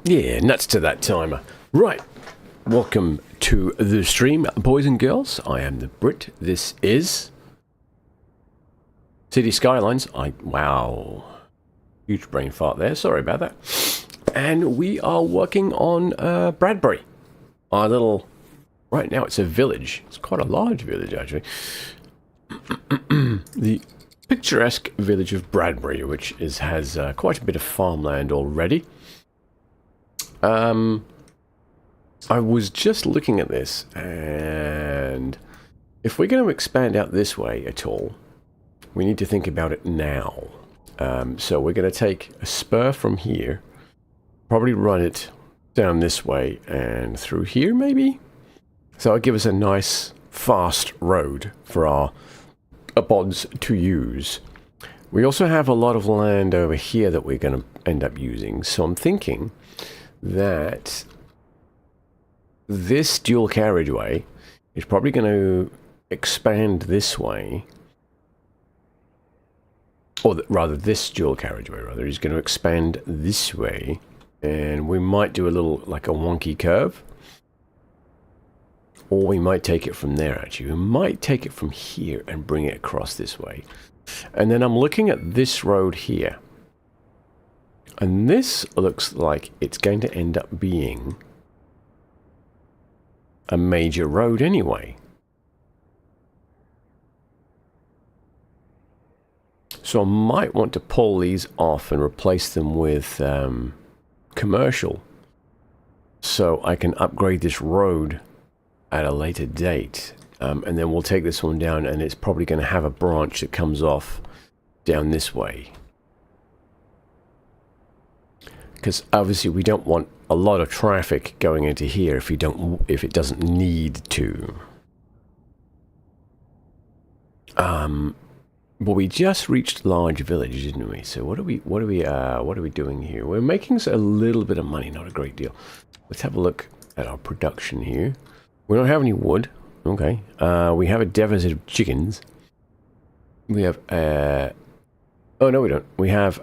Yeah, nuts to that timer. Right, welcome to the stream, boys and girls. I am the Brit. This is City Skylines. Wow, huge brain fart there. Sorry about that. And we are working on Bradbury. Our little... Right now it's a village. It's quite a large village, actually. The picturesque village of Bradbury, which has quite a bit of farmland already. I was just looking at this, and if we're going to expand out this way at all, we need to think about it now. So we're going to take a spur from here, probably run it down this way and through here, maybe? So it'll give us a nice, fast road for our pods to use. We also have a lot of land over here that we're going to end up using, so I'm thinking that this dual carriageway is probably going to expand this way, or rather this dual carriageway rather is going to expand this way, and we might do a little like a wonky curve, or we might take it from there. Actually, we might take it from here and bring it across this way. And then I'm looking at this road here, and this looks like it's going to end up being a major road anyway. So I might want to pull these off and replace them with commercial, so I can upgrade this road at a later date. And then we'll take this one down, and it's probably going to have a branch that comes off down this way. Because obviously we don't want a lot of traffic going into here if it doesn't need to. But we just reached large village, didn't we? So what are we doing here? We're making a little bit of money, not a great deal. Let's have a look at our production here. We don't have any wood. Okay. We have a deficit of chickens. We have oh no, we don't. We have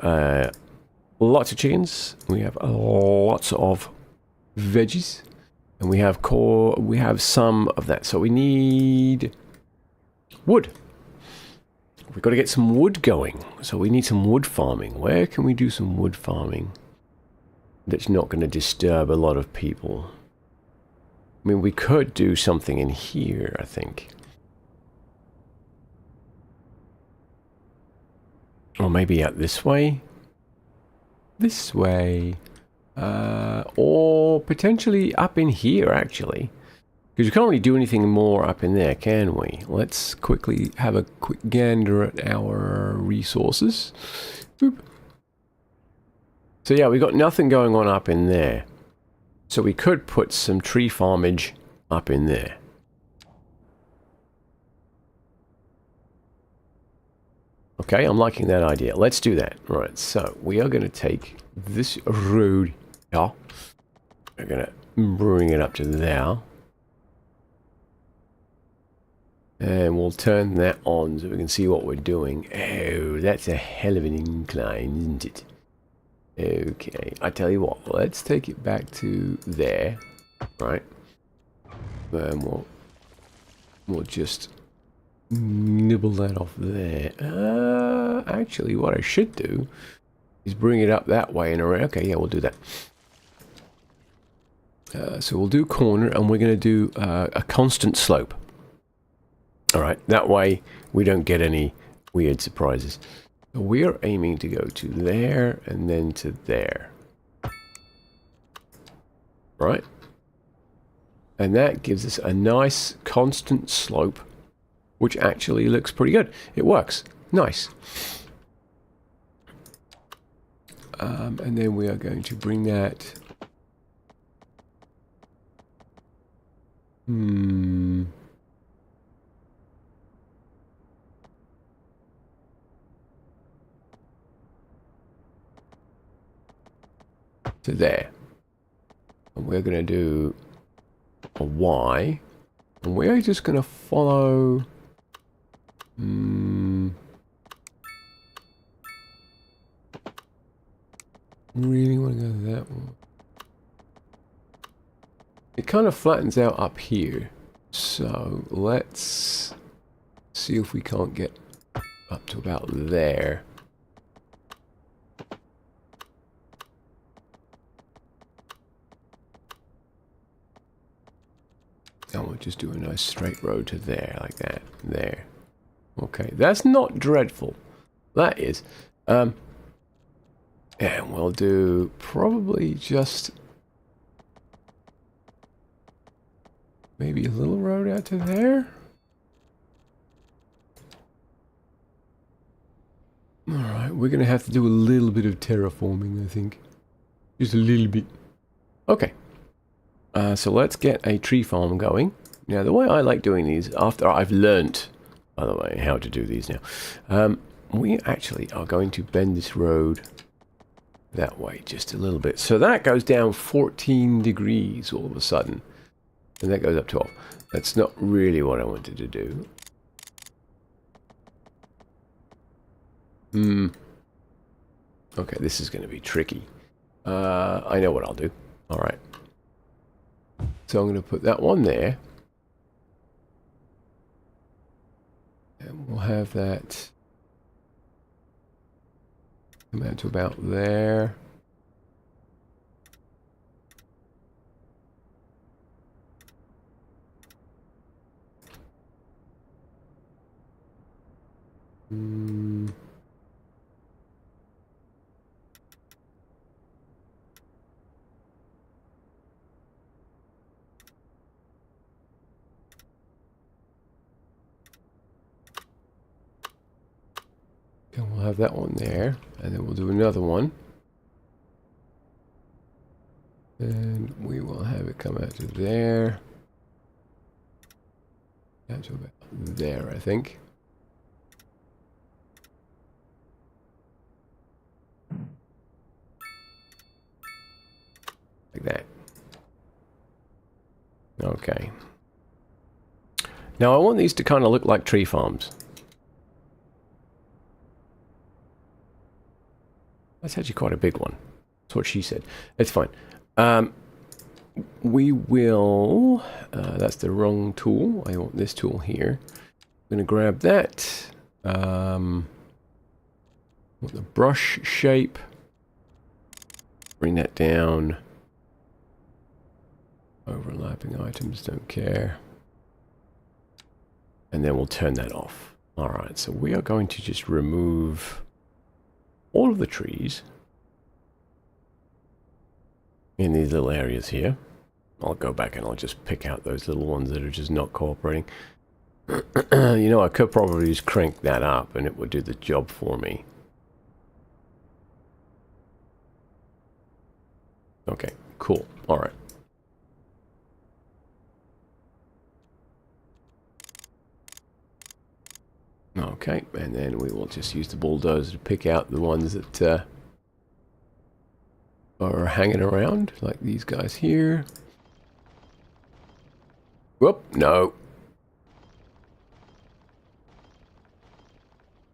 lots of chickens. We have lots of veggies, and we have some of that. So we need wood. We've got to get some wood going. So we need some wood farming. Where can we do some wood farming that's not going to disturb a lot of people? I mean, we could do something in here, I think. Or maybe out this way. This way. Or potentially up in here, actually. Because we can't really do anything more up in there, can we? Let's quickly have a quick gander at our resources. Boop. So yeah, we've got nothing going on up in there. So we could put some tree farmage up in there. Okay, I'm liking that idea. Let's do that. Right, so we are going to take this road here. We're going to bring it up to there. And we'll turn that on so we can see what we're doing. Oh, that's a hell of an incline, isn't it? Okay, I tell you what, let's take it back to there, right? And we'll just nibble that off there. Actually, what I should do is bring it up that way and around. Okay, yeah, we'll do that. So we'll do corner, and we're going to do a constant slope. All right, that way we don't get any weird surprises. So we are aiming to go to there and then to there. Right? And that gives us a nice constant slope, which actually looks pretty good. It works. Nice. And then we are going to bring that... to there. And we're going to do a Y. And we're just going to follow... really want to go that one. it kind of flattens out up here. So let's see if we can't get up to about there. And we'll just do a nice straight road to there, like that. There. Okay, that's not dreadful. That is. And we'll do probably just maybe a little road out to there. Alright, we're going to have to do a little bit of terraforming, I think. Just a little bit. Okay. So let's get a tree farm going. Now, the way I like doing these, after I've learnt, by the way, how to do these now, we actually are going to bend this road that way just a little bit. So that goes down 14 degrees all of a sudden. And that goes up 12. That's not really what I wanted to do. Okay, this is going to be tricky. I know what I'll do. Alright. So I'm going to put that one there. And we'll have that come out to about there. And we'll have that one there, and then we'll do another one. And we will have it come out to there. Out to about there, I think. Like that. Okay. Now I want these to kind of look like tree farms. That's actually quite a big one. That's what she said. It's fine. We will... that's the wrong tool. I want this tool here. I'm going to grab that. Want the brush shape. Bring that down. Overlapping items, don't care. And then we'll turn that off. Alright, so we are going to just remove all of the trees in these little areas here. I'll go back and I'll just pick out those little ones that are just not cooperating. You know, I could probably just crank that up and it would do the job for me. Okay, cool. Alright. Okay, and then we will just use the bulldozer to pick out the ones that are hanging around, like these guys here. Whoop, no.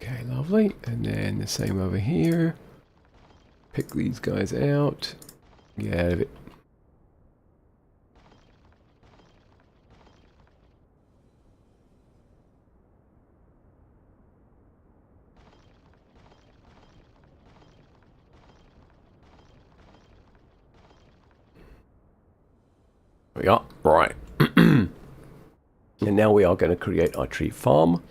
Okay, lovely. And then the same over here. Pick these guys out. Get out of it. We are right. And now we are going to create our tree farm.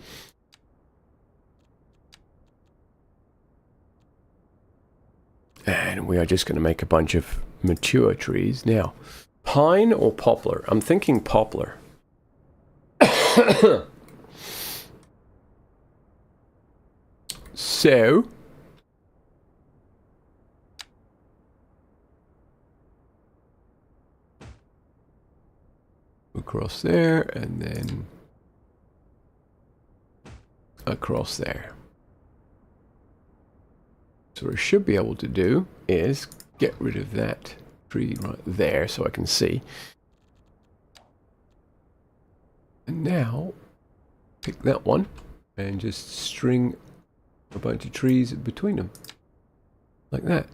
And we are just going to make a bunch of mature trees. Now, pine or poplar? I'm thinking poplar. So, across there, and then across there. So what I should be able to do is get rid of that tree right there so I can see. And now, pick that one and just string a bunch of trees between them. Like that.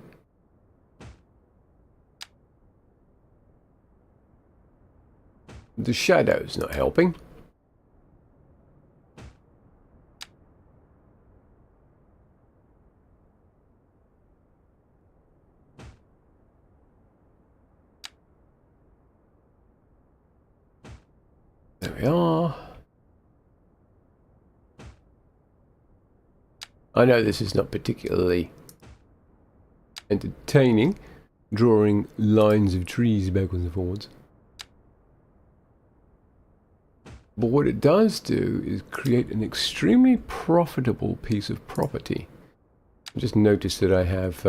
The shadow's not helping. There we are. I know this is not particularly entertaining, drawing lines of trees backwards and forwards. But what it does do is create an extremely profitable piece of property. I just noticed that I have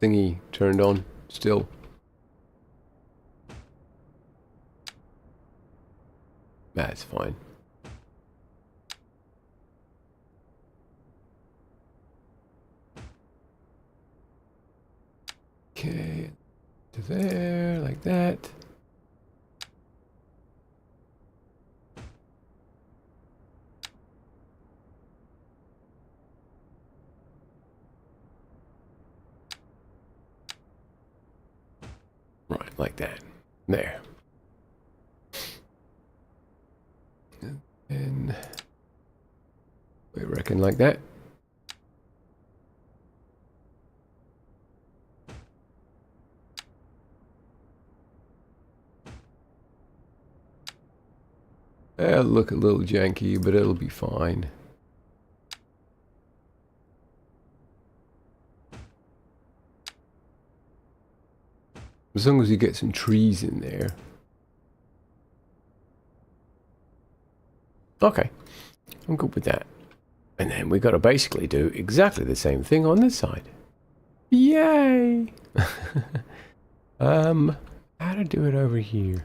thingy turned on still. That's fine. Okay, to there, like that. Right, like that. There. And we reckon like that. It'll look a little janky, but it'll be fine. As long as you get some trees in there. Okay, I'm good with that. And then we got to basically do exactly the same thing on this side. Yay! How to do it over here?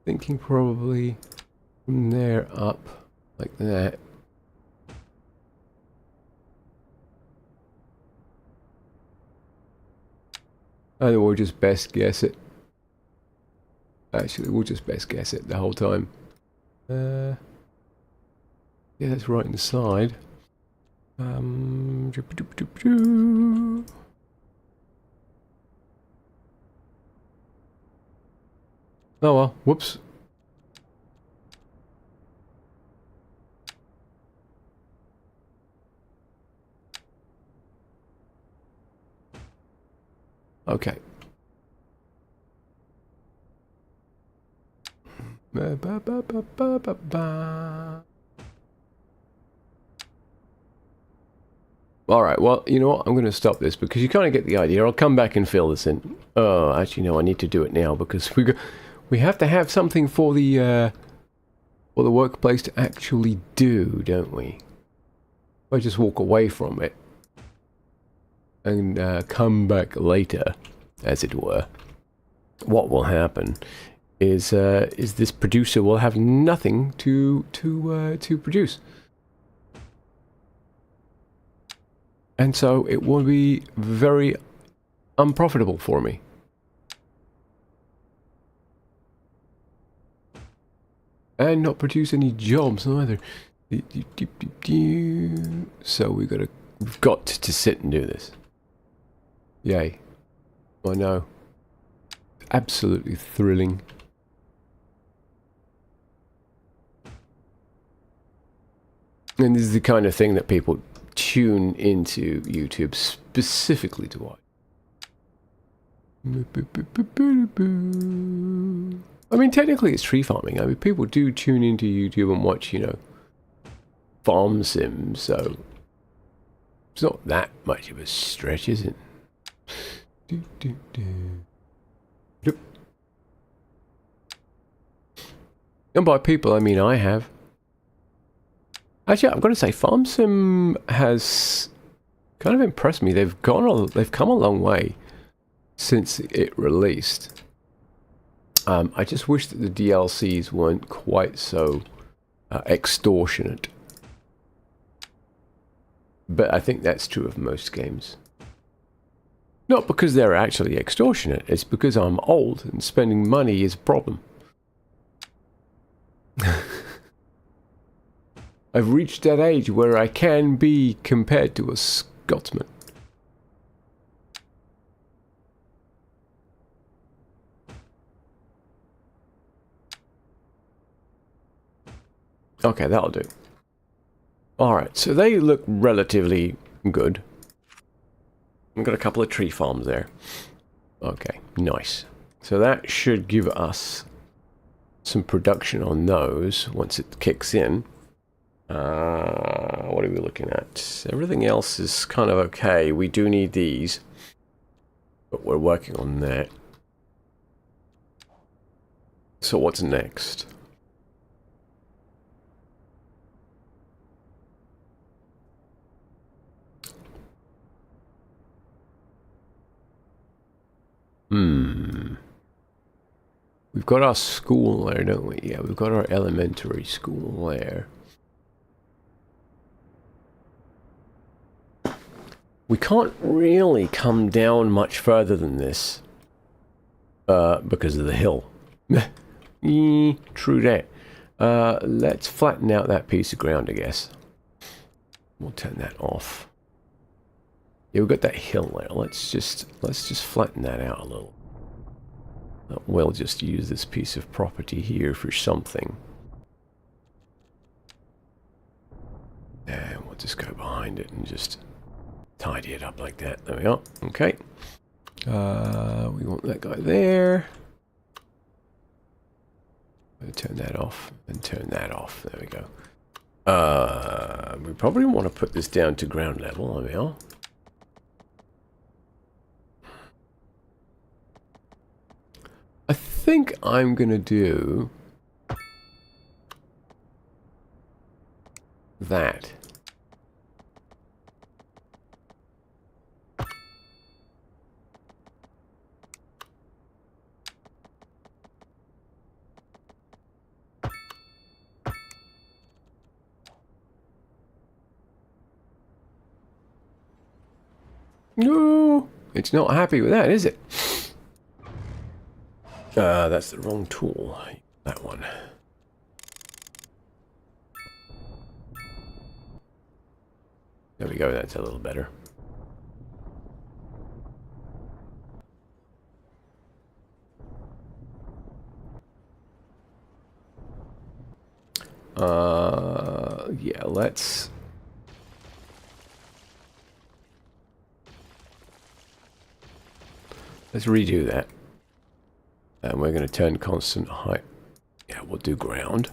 Thinking probably from there up, like that. And we'll just best guess it. Actually, we'll just best guess it the whole time. Yeah, that's right inside. Oh well, whoops. Okay. Alright, well, you know what? I'm going to stop this because you kind of get the idea. I'll come back and fill this in. Oh, actually, no, I need to do it now because we have to have something for the workplace to actually do, don't we? If I just walk away from it and come back later, as it were, what will happen is this producer will have nothing to produce, and so it will be very unprofitable for me. And not produce any jobs either. So we've got to sit and do this. Yay. I know. Absolutely thrilling. And this is the kind of thing that people tune into YouTube specifically to watch. I mean, technically it's tree farming. I mean, people do tune into YouTube and watch, you know, farm sims, so it's not that much of a stretch, is it? Yep. And by people, I mean I have. Actually, I've got to say, farm sim has kind of impressed me. They've come a long way since it released. I just wish that the DLCs weren't quite so extortionate. But I think that's true of most games. Not because they're actually extortionate, it's because I'm old and spending money is a problem. I've reached that age where I can be compared to a Scotsman. Okay, that'll do. Alright, so they look relatively good. We've got a couple of tree farms there. Okay, nice. So that should give us some production on those once it kicks in. What are we looking at? Everything else is kind of okay. We do need these, but we're working on that. So what's next? We've got our school there, don't we? Yeah, we've got our elementary school there. We can't really come down much further than this because of the hill. True that. Let's flatten out that piece of ground, I guess. We'll turn that off. Yeah, we've got that hill there. Let's just flatten that out a little. We'll just use this piece of property here for something. And we'll just go behind it and just tidy it up like that. There we are. Okay. We want that guy there. Turn that off and turn that off. There we go. We probably want to put this down to ground level. There we are. I think I'm going to do that. No, it's not happy with that, is it? That's the wrong tool. That one. There we go, that's a little better. Yeah, let's redo that. And we're going to turn constant height. Yeah, we'll do ground.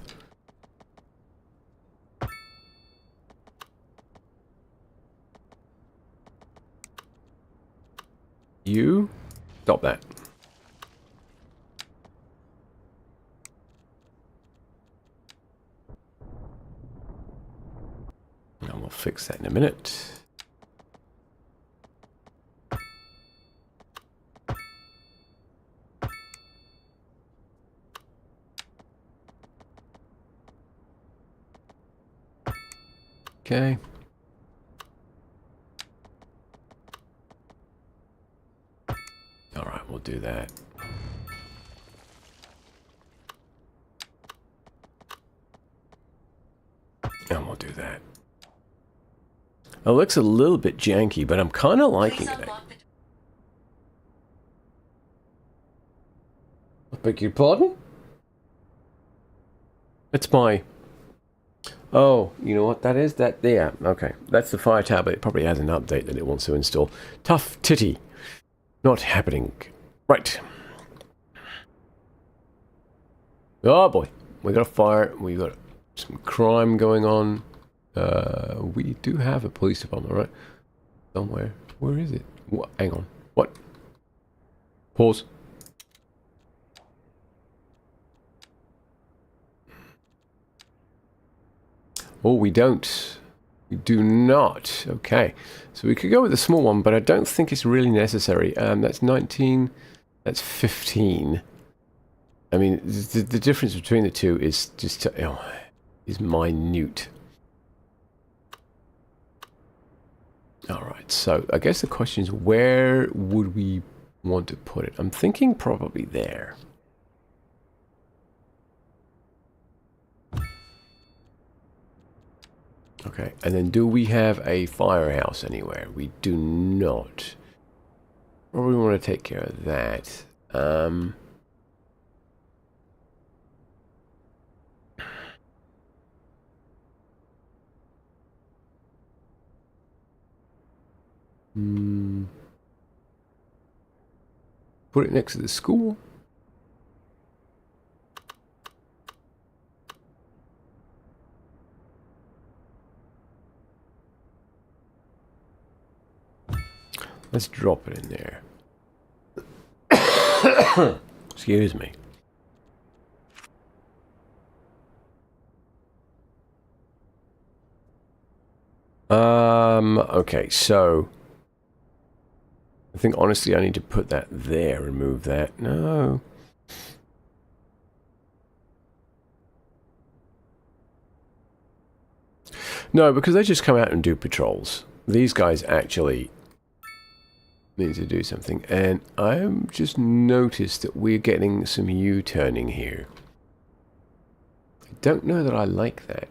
You stop that. And we'll fix that in a minute. Okay. All right, we'll do that. And we'll do that. It looks a little bit janky, but I'm kind of liking it. I beg your pardon? It's my... Oh, you know what that is? That there. Okay. That's the Fire tablet. It probably has an update that it wants to install. Tough titty. Not happening. Right. Oh boy. We got a fire. We got some crime going on. We do have a police department, right? Somewhere. Where is it? What? Hang on. What? Pause. Oh, we don't. We do not. Okay. So we could go with the small one, but I don't think it's really necessary. That's 19. That's 15. I mean, the difference between the two is just... is minute. Alright, so I guess the question is, where would we want to put it? I'm thinking probably there. Okay, and then do we have a firehouse anywhere? We do not. Or we want to take care of that. Put it next to the school. Let's drop it in there. Excuse me. Okay, so I think honestly I need to put that there and move that. No. No, because they just come out and do patrols. These guys actually need to do something. And I've just noticed that we're getting some U-turning here. I don't know that I like that.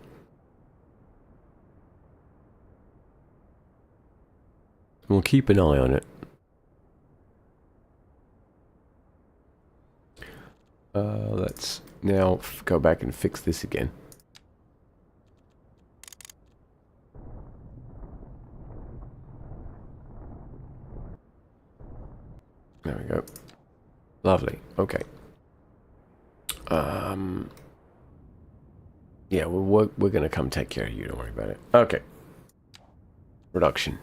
We'll keep an eye on it. Let's now go back and fix this again. There we go. Lovely. Okay. Yeah, we're going to come take care of you. Don't worry about it. Okay. Production.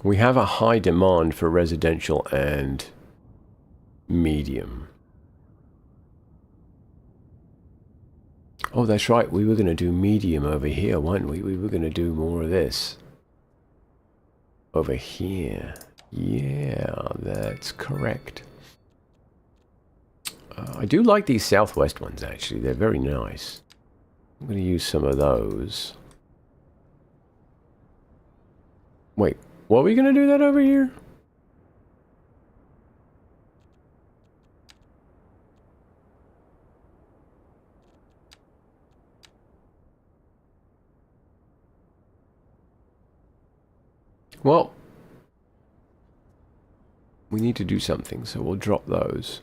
We have a high demand for residential and medium. Oh, that's right. We were going to do medium over here, weren't we? We were going to do more of this. Over here. Yeah, that's correct. I do like these southwest ones, actually. They're very nice. I'm going to use some of those. Wait, what are we going to do that over here? Well, we need to do something, so we'll drop those.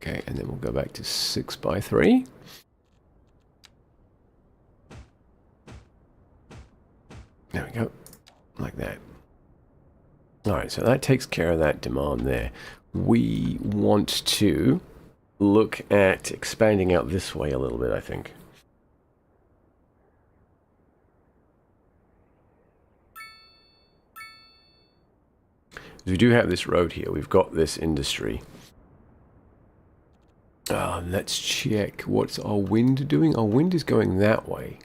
Okay, and then we'll go back to 6x3. There we go, like that. Alright, so that takes care of that demand there. We want to look at expanding out this way a little bit, I think. We do have this road here. We've got this industry. Let's check. What's our wind doing? Our wind is going that way.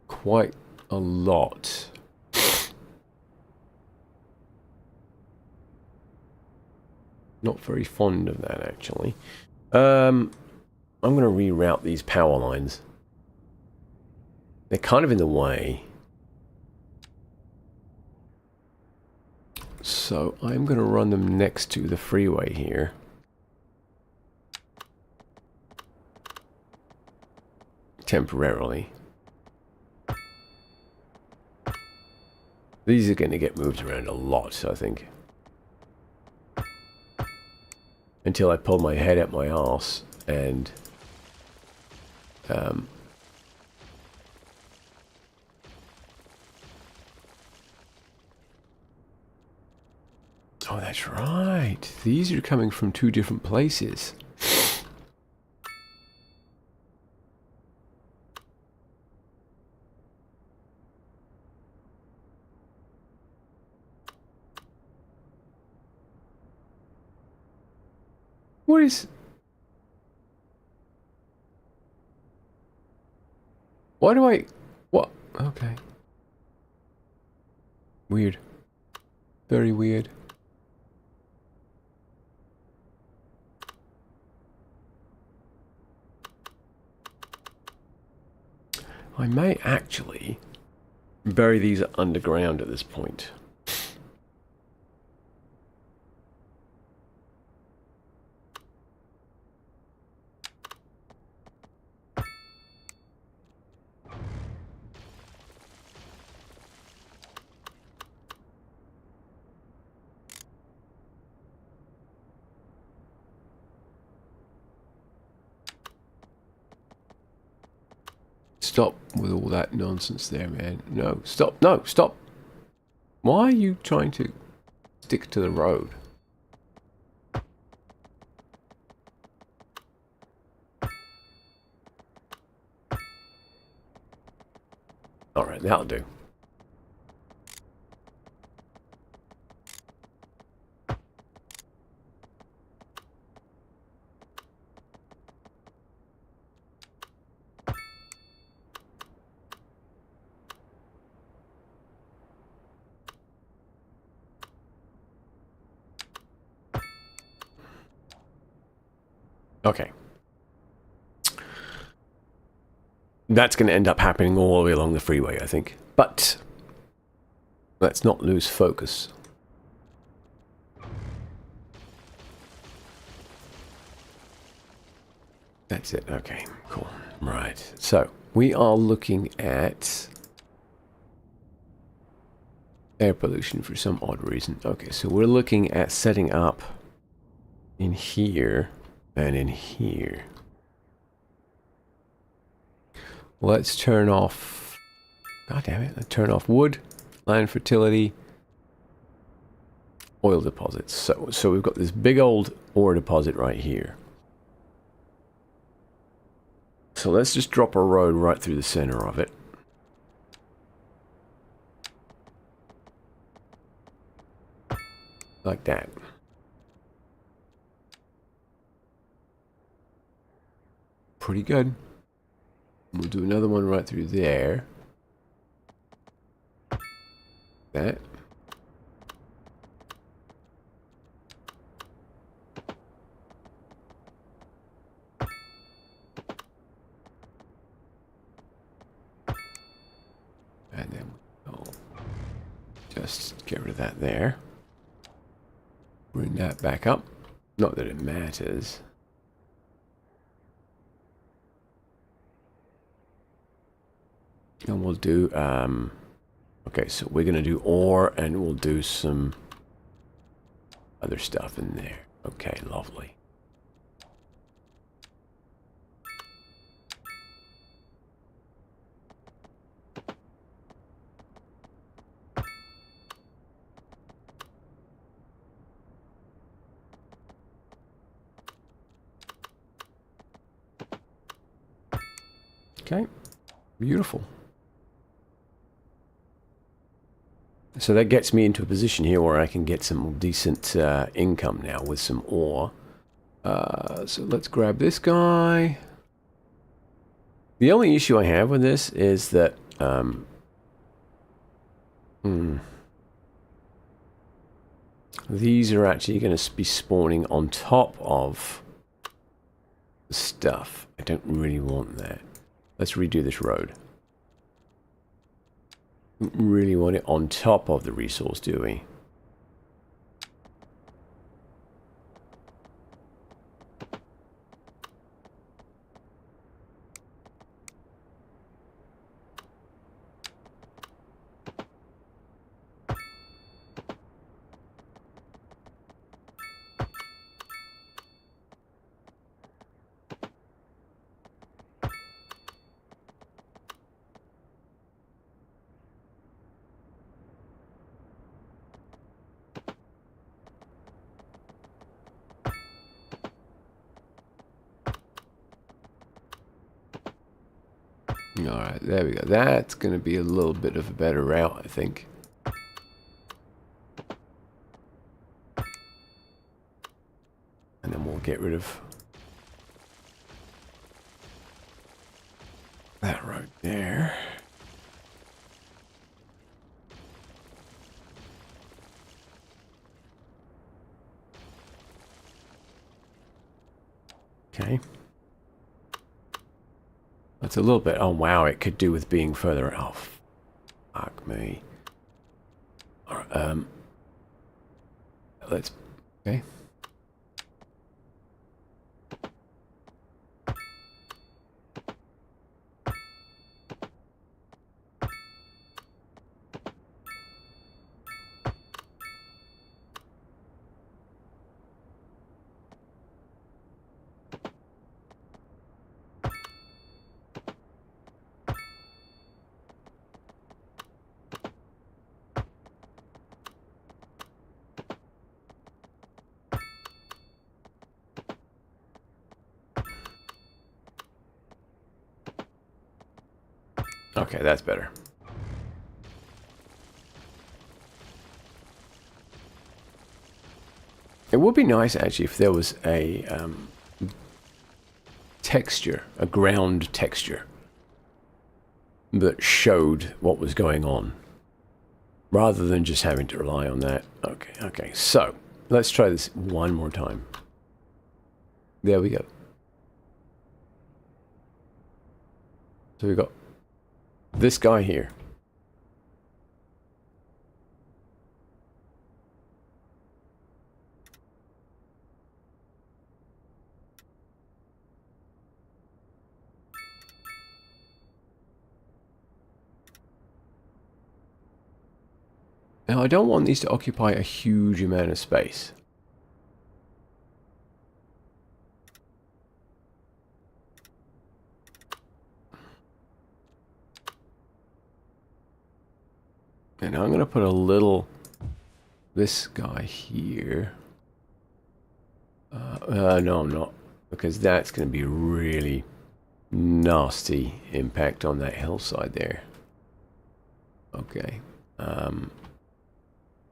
Quite a lot. Not very fond of that, actually. I'm going to reroute these power lines. They're kind of in the way. So I'm going to run them next to the freeway here. Temporarily. These are going to get moved around a lot, I think. Until I pull my head up my arse and oh, that's right. These are coming from two different places. What is... Why do I... What? Okay. Weird. Very weird. I may actually bury these underground at this point. Stop with all that nonsense there, man. No, stop. No, stop. Why are you trying to stick to the road? Alright, that'll do. Okay. That's going to end up happening all the way along the freeway, I think. But let's not lose focus. That's it. Okay, cool. Right. So we are looking at air pollution for some odd reason. Okay, so we're looking at setting up in here and in here. Let's turn off, god damn it, let's turn off wood, land fertility, oil deposits. So we've got this big old ore deposit right here. So let's just drop a road right through the center of it. Like that. Pretty good. We'll do another one right through there. That. And then we'll just get rid of that there. Bring that back up. Not that it matters. And we'll do, okay, so we're going to do ore and we'll do some other stuff in there. Okay, lovely. Okay, beautiful. So that gets me into a position here where I can get some decent income now with some ore. So let's grab this guy. The only issue I have with this is that these are actually going to be spawning on top of the stuff. I don't really want that. Let's redo this road. Really want it on top of the resource, do we? Alright, there we go. That's going to be a little bit of a better route, I think. And then we'll get rid of that road there. Okay. That's a little bit... Oh, wow, it could do with being further... Oh, fuck me. Alright, let's... Okay. Okay, that's better. It would be nice, actually, if there was a texture, a ground texture, that showed what was going on, rather than just having to rely on that. Okay, so let's try this one more time. There we go. So we've got this guy here. Now, I don't want these to occupy a huge amount of space. And I'm going to put a little, this guy here. No, I'm not, because that's going to be really nasty impact on that hillside there. Okay.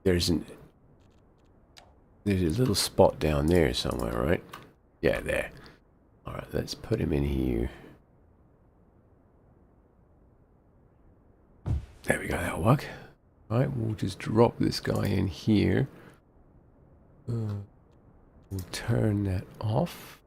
There's a little spot down there somewhere, right? Yeah, there. All right, let's put him in here. There we go, that'll work. All right, we'll just drop this guy in here. We'll turn that off.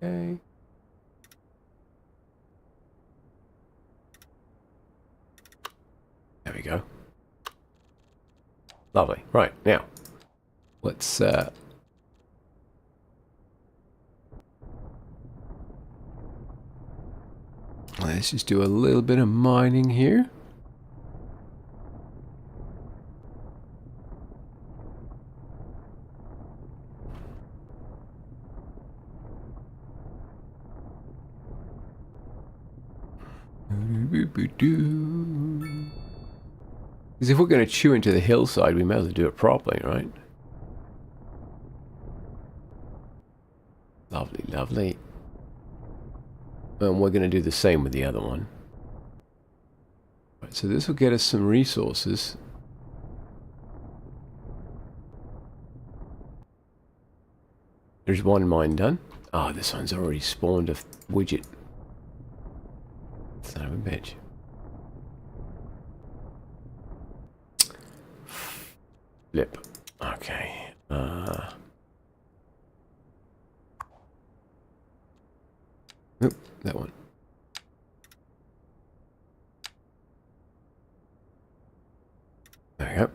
Okay. There we go. Lovely. Right, now, let's just do a little bit of mining here. Because if we're going to chew into the hillside, we may as well do it properly, right? Lovely, lovely. And we're going to do the same with the other one. Right, so this will get us some resources. There's one mine done. Ah, this one's already spawned a widget. Son of a bitch. Flip. Okay. Nope, that one. There we go.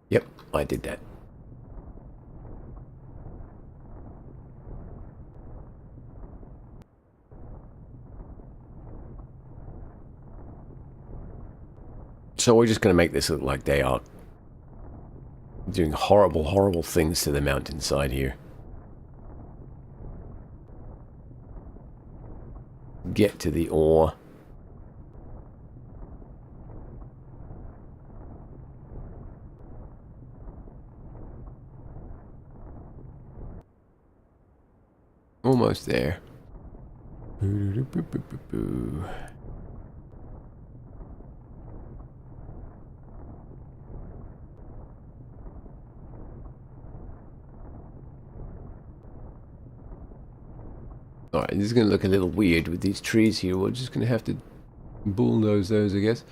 Yep, I did that. So we're just going to make this look like they are doing horrible, horrible things to the mountainside here. get to the ore. Almost there. Alright, this is going to look a little weird with these trees here. We're just going to have to bulldoze those, I guess.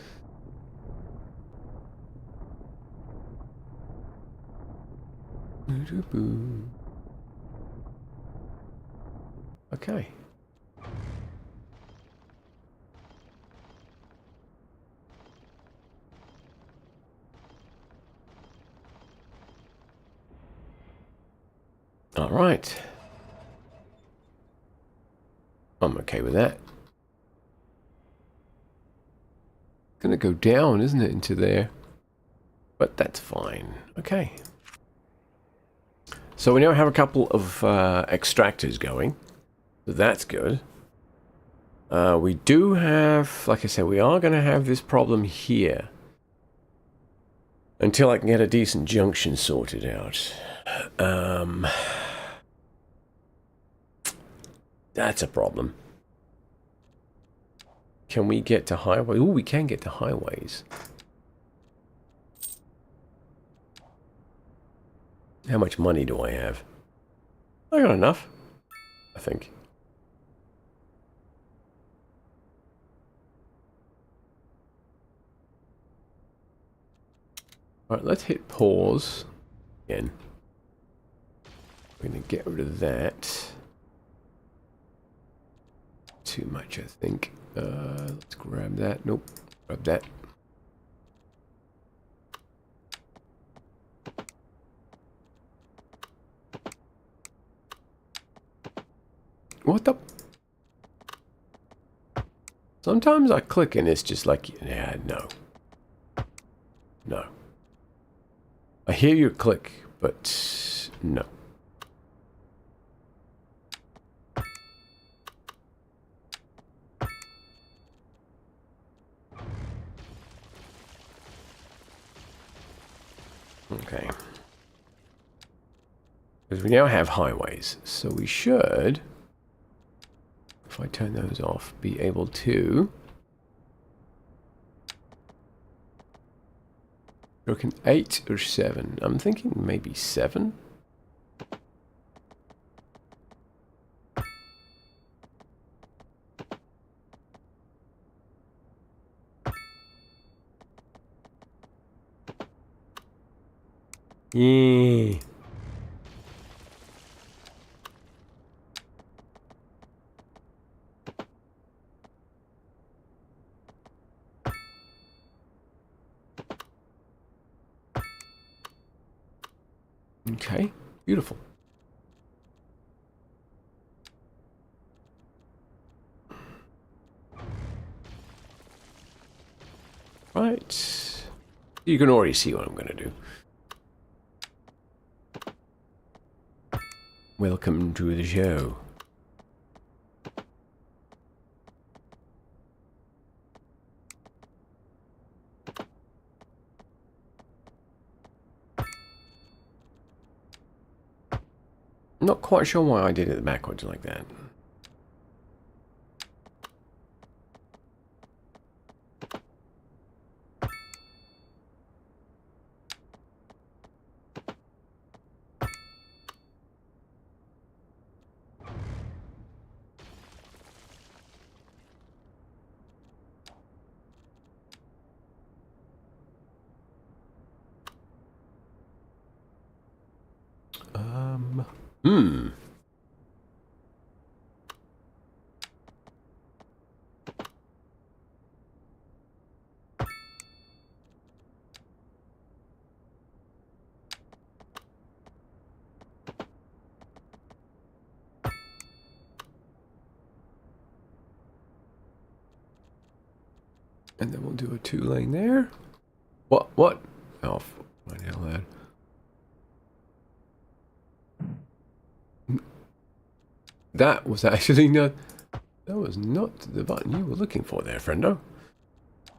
Okay. All right. I'm okay with that. Gonna go down, isn't it, into there? But that's fine. Okay. So we now have a couple of extractors going. So that's good. We do have, like I said, we are going to have this problem here. Until I can get a decent junction sorted out. That's a problem. Can we get to highways? Oh, we can get to highways. How much money do I have? I got enough, I think. Alright, let's hit pause again. We're going to get rid of that. Too much, I think. Let's grab that. Nope. Grab that. What the? Sometimes I click and it's just like, yeah, no. No. I hear your click, but no. Okay. Because we now have highways, so we should, if I turn those off, be able to looking 8 or 7. I'm thinking maybe 7. Yeah. Okay, beautiful. Right. You can already see what I'm going to do. Welcome to the show. Not quite sure why I did it backwards like that. Hmm. And then we'll do a 2-lane there. What? What? Oh, my hell, lad. That was actually not... That was not the button you were looking for there, friendo.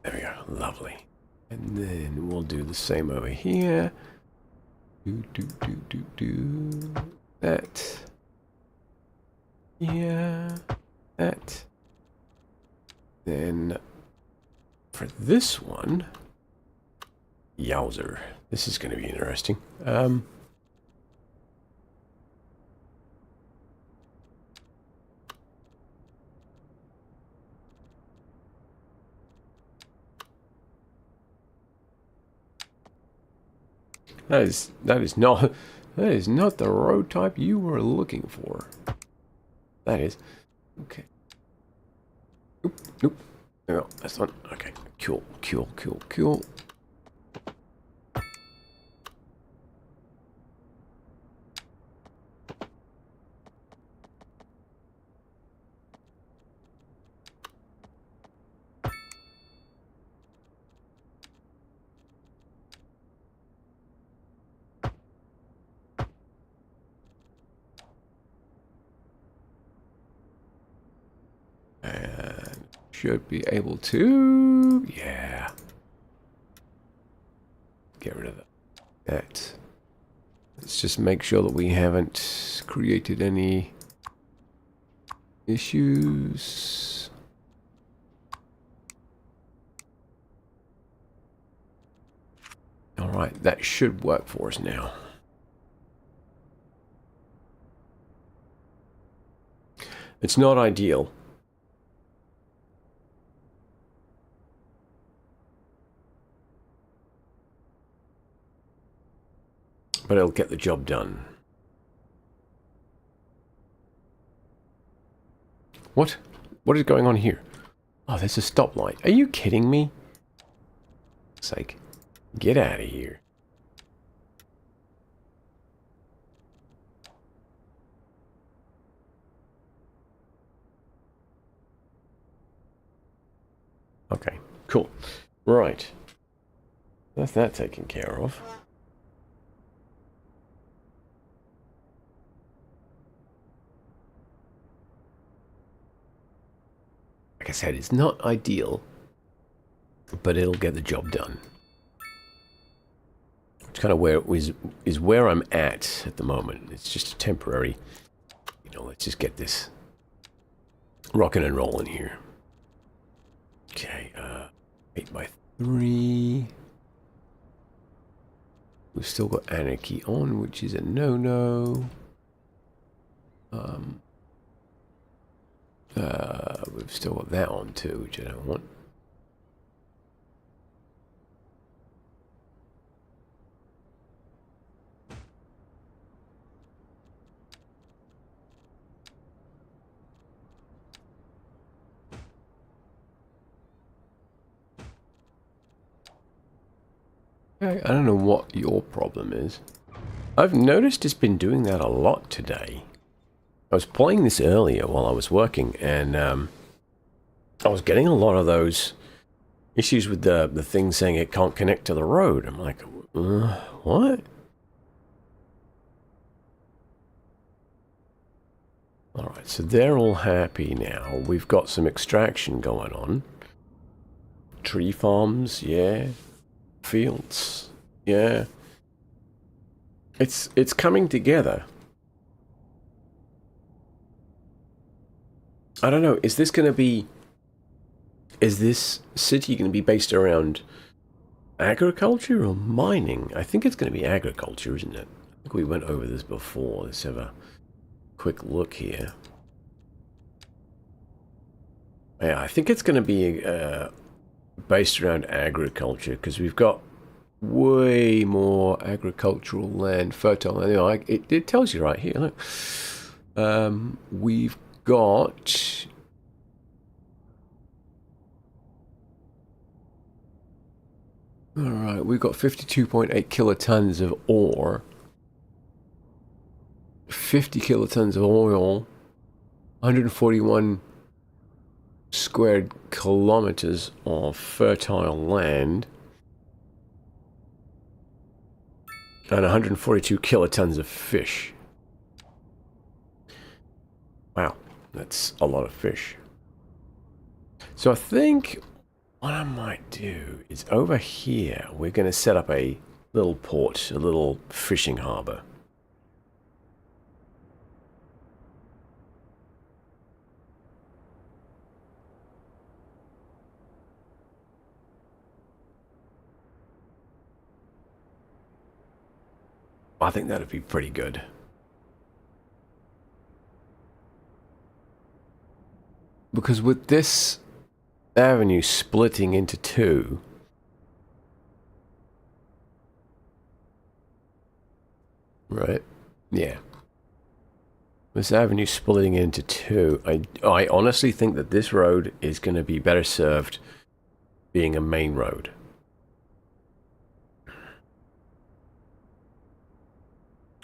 There we go. Lovely. And then we'll do the same over here. Do. That. Yeah. That. Then for this one, yowzer. This is going to be interesting. That is not the road type you were looking for. That is. Okay. Nope. No, that's not. Okay. Cool. And should be able to, yeah. Get rid of that. Let's just make sure that we haven't created any issues. All right, that should work for us now. It's not ideal. But it'll get the job done. What? What is going on here? Oh, there's a stoplight. Are you kidding me? It's like, get out of here. Okay, cool. Right. That's that taken care of. Like I said, it's not ideal, but it'll get the job done. It's kind of where is where I'm at the moment. It's just a temporary, let's just get this rocking and rolling here. Okay, 8x3. We've still got anarchy on, which is a no-no. We've still got that on too, which I don't want. Okay, I don't know what your problem is. I've noticed it's been doing that a lot today. I was playing this earlier while I was working, and I was getting a lot of those issues with the thing saying it can't connect to the road. I'm like, what? Alright, so they're all happy now. We've got some extraction going on. Tree farms, yeah. Fields, yeah. It's coming together. I don't know, is this city going to be based around agriculture or mining? I think it's going to be agriculture, isn't it? I think we went over this before. Let's have a quick look here. Yeah, I think it's going to be based around agriculture because we've got way more agricultural land, fertile. Anyway, it tells you right here. Look, we've got Alright, we've got 52.8 kilotons of ore, 50 kilotons of oil, 141 squared kilometers of fertile land, and 142 kilotons of fish. Wow, that's a lot of fish. So I think what I might do is over here, we're going to set up a little port, a little fishing harbor. I think that'd be pretty good. Because with this avenue splitting into two, right? Yeah. This avenue splitting into two, I honestly think that this road is going to be better served being a main road.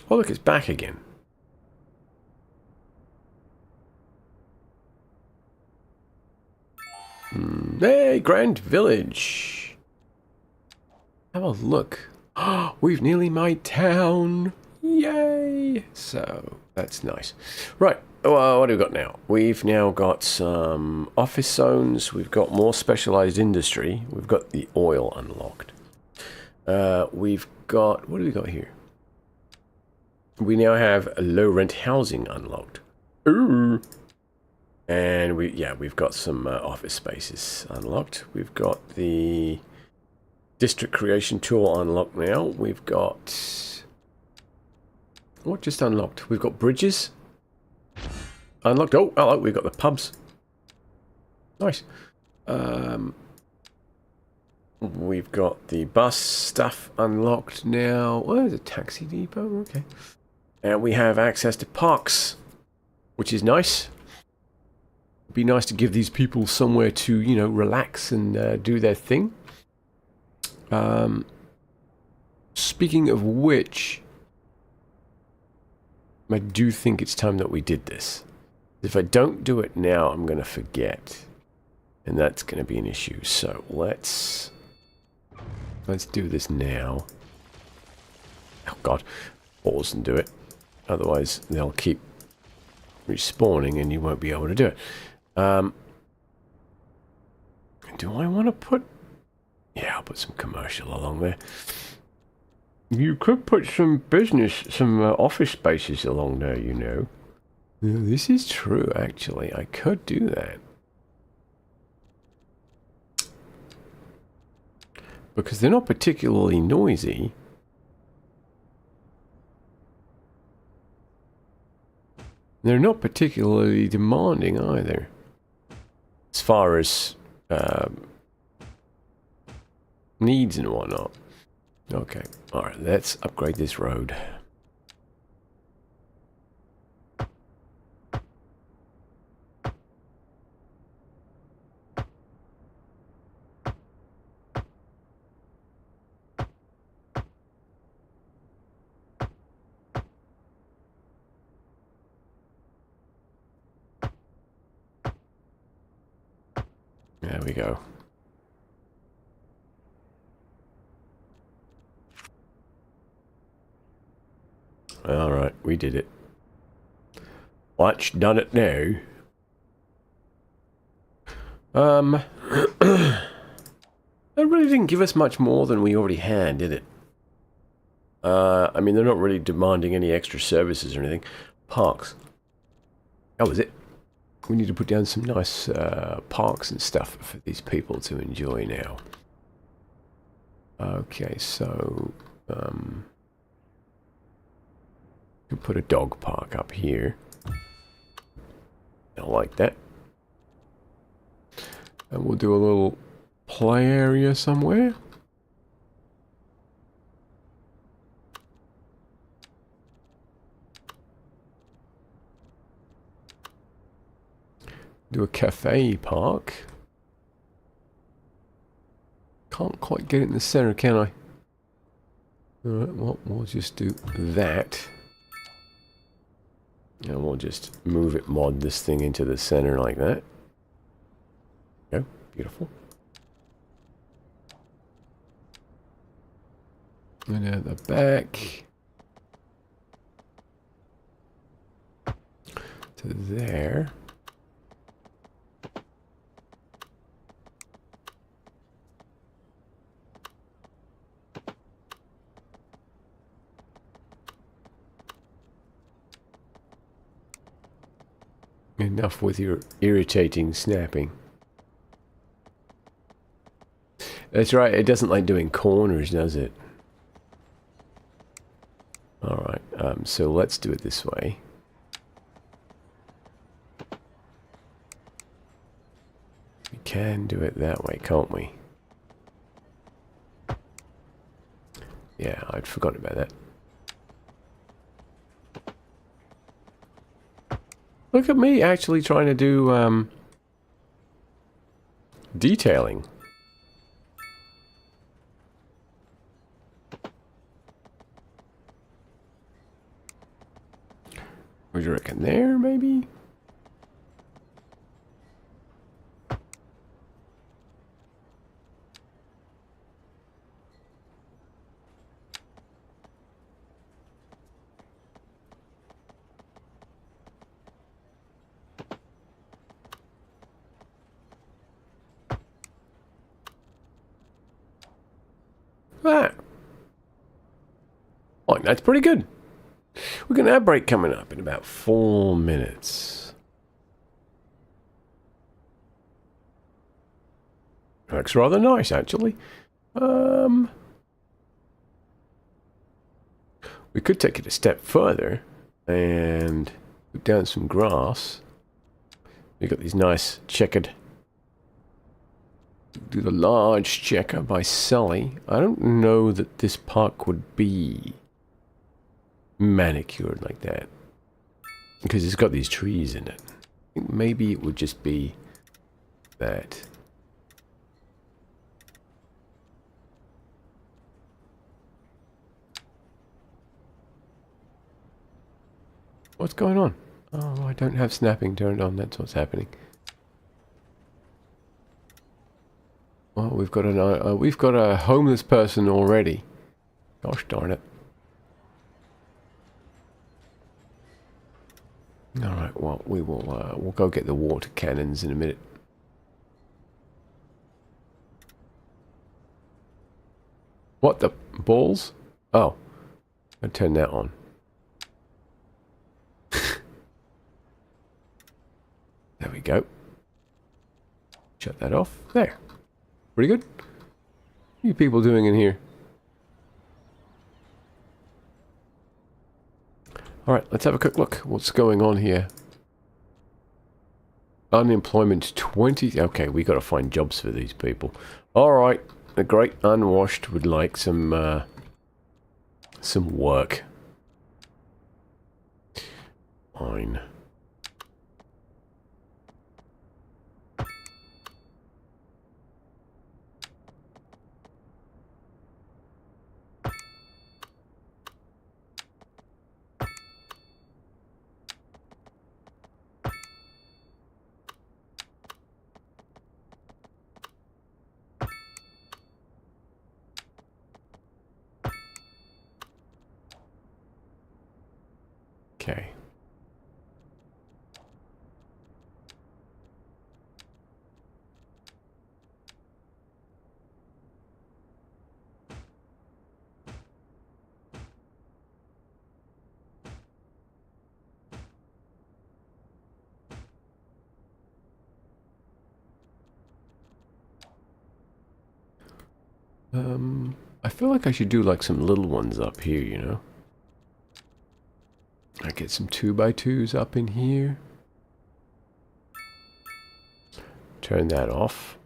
Oh, look, it's back again. Hey, Grand Village. Have a look. We've nearly made town. Yay! So, that's nice. Right, well, what do we got now? We've now got some office zones. We've got more specialized industry. We've got the oil unlocked. We've got... What do we got here? We now have a low rent housing unlocked. Ooh! And we've got some office spaces unlocked. We've got the district creation tool unlocked now. We've got... What just unlocked? We've got bridges unlocked. Oh, hello, we've got the pubs. Nice. We've got the bus stuff unlocked now. Oh, there's a taxi depot. Okay. And we have access to parks, which is nice. It'd be nice to give these people somewhere to, you know, relax and do their thing. Speaking of which, I do think it's time that we did this. If I don't do it now, I'm going to forget. And that's going to be an issue. So let's do this now. Oh, God. Pause and do it. Otherwise, they'll keep respawning and you won't be able to do it. Do I want to put... Yeah, I'll put some commercial along there. You could put some business, some office spaces along there, you know. Yeah, this is true, actually. I could do that. Because they're not particularly noisy. They're not particularly demanding either. As far as needs and whatnot. Okay, alright, let's upgrade this road. There we go. Alright, we did it. Watch, done it now. That really didn't give us much more than we already had, did it? I mean, they're not really demanding any extra services or anything. Parks. That was it. We need to put down some nice parks and stuff for these people to enjoy now. Okay, so... we put a dog park up here. I like that. And we'll do a little play area somewhere. Do a cafe park. Can't quite get it in the center, can I? Alright, well, we'll just do that. And we'll just move it, mod this thing into the center like that. Go, beautiful. And at the back. To there. Enough with your irritating snapping. That's right, it doesn't like doing corners, does it? Alright, so let's do it this way. We can do it that way, can't we? Yeah, I'd forgotten about that. Look at me actually trying to do detailing. What do you reckon there, maybe? That. Oh, that's pretty good. We're going to have a break coming up in about 4 minutes. Looks rather nice, actually. We could take it a step further and put down some grass. We've got these nice checkered. Do the large checker by Sully. I don't know that this park would be manicured like that because it's got these trees in it. I think maybe it would just be that. What's going on? Oh, I don't have snapping turned on. That's what's happening. Well, we've got a homeless person already. Gosh darn it. All right. Well, we'll go get the water cannons in a minute. What the balls? Oh, I turn that on. There we go. Shut that off. There. Pretty good. What are you people doing in here? Alright, let's have a quick look. What's going on here? Unemployment 20... Okay, we got to find jobs for these people. Alright, the great unwashed would like some work. Fine. Okay. I feel like I should do like some little ones up here, you know? I get some 2x2s up in here. Turn that off.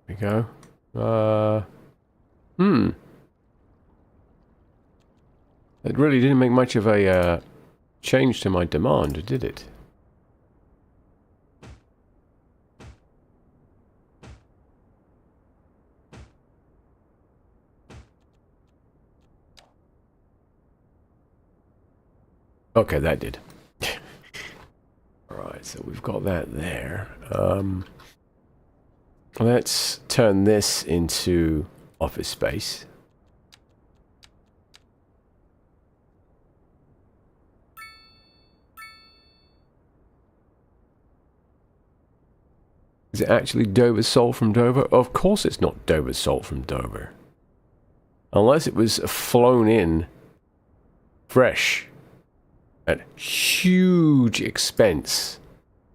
There we go. It really didn't make much of a change to my demand, did it? Okay, that did. Alright, so we've got that there. Let's turn this into office space. Is it actually Dover's Soul from Dover? Of course it's not Dover's Soul from Dover. Unless it was flown in fresh at huge expense.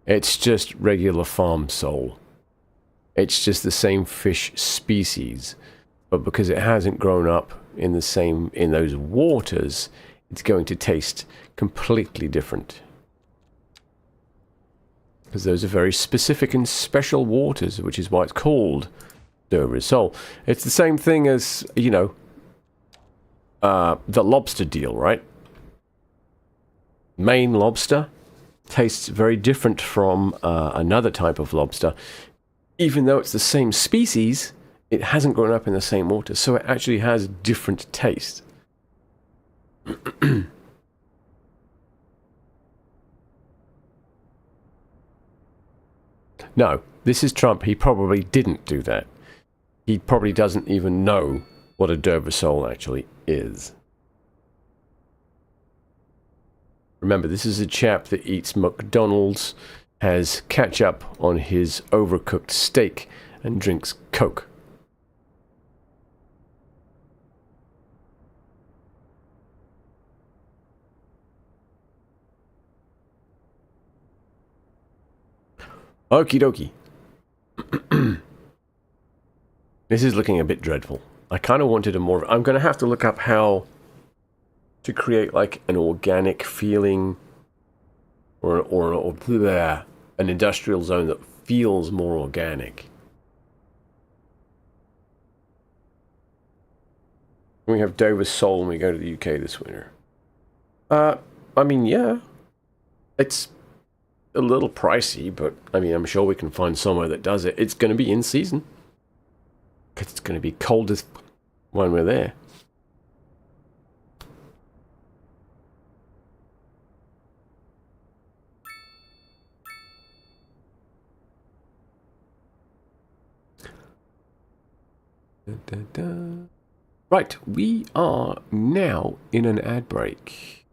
It's just regular farm sole. It's just the same fish species, but because it hasn't grown up in those waters, it's going to taste completely different. Because those are very specific and special waters, which is why it's called Dover's Sole. It's the same thing as, you know, the lobster deal, right? Maine lobster tastes very different from another type of lobster. Even though it's the same species, it hasn't grown up in the same water, so it actually has different taste. No, this is Trump. He probably didn't do that. He probably doesn't even know what a Dover sole actually is. Remember, this is a chap that eats McDonald's, has ketchup on his overcooked steak, and drinks Coke. Okie dokie. This is looking a bit dreadful. I kind of wanted a more... I'm going to have to look up how to create like an organic feeling or an industrial zone that feels more organic. We have Dover's Soul when we go to the UK this winter. I mean, yeah. It's a little pricey, but I mean, I'm sure we can find somewhere that does it. It's going to be in season. Because it's going to be cold as when we're there. Right, we are now in an ad break.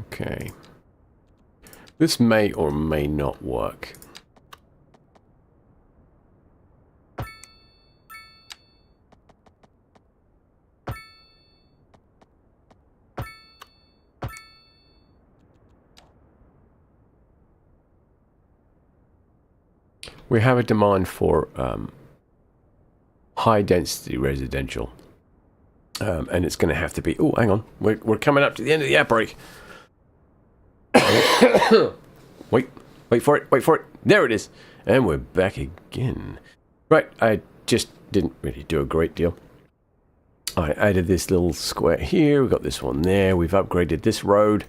Okay. This may or may not work. We have a demand for high density residential. And it's going to have to be... Oh, hang on. We're coming up to the end of the outbreak. Wait for it. There it is. And we're back again. Right, I just didn't really do a great deal. I added this little square here. We've got this one there. We've upgraded this road.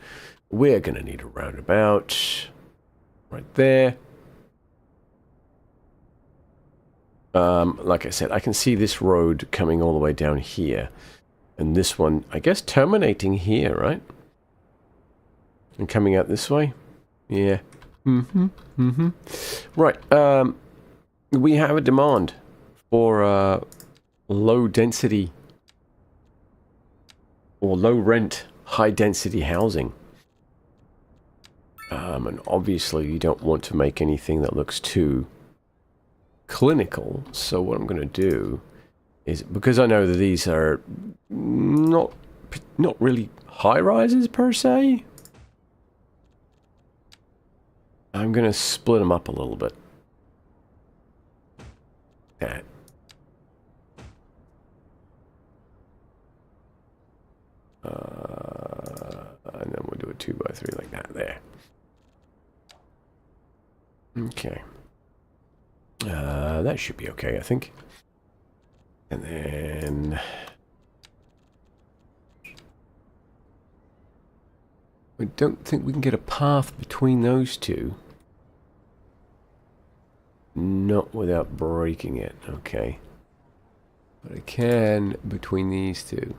We're going to need a roundabout right there. Like I said, I can see this road coming all the way down here. And this one, I guess, terminating here, right? And coming out this way? Yeah. Right. We have a demand for low density or low rent, high density housing. And obviously you don't want to make anything that looks too clinical. So what I'm going to do is, because I know that these are not really high rises per se, I'm going to split them up a little bit. That. And then we'll do a 2x3 like that there. Okay. That should be okay, I think. And then... I don't think we can get a path between those two. Not without breaking it, okay. But I can between these two.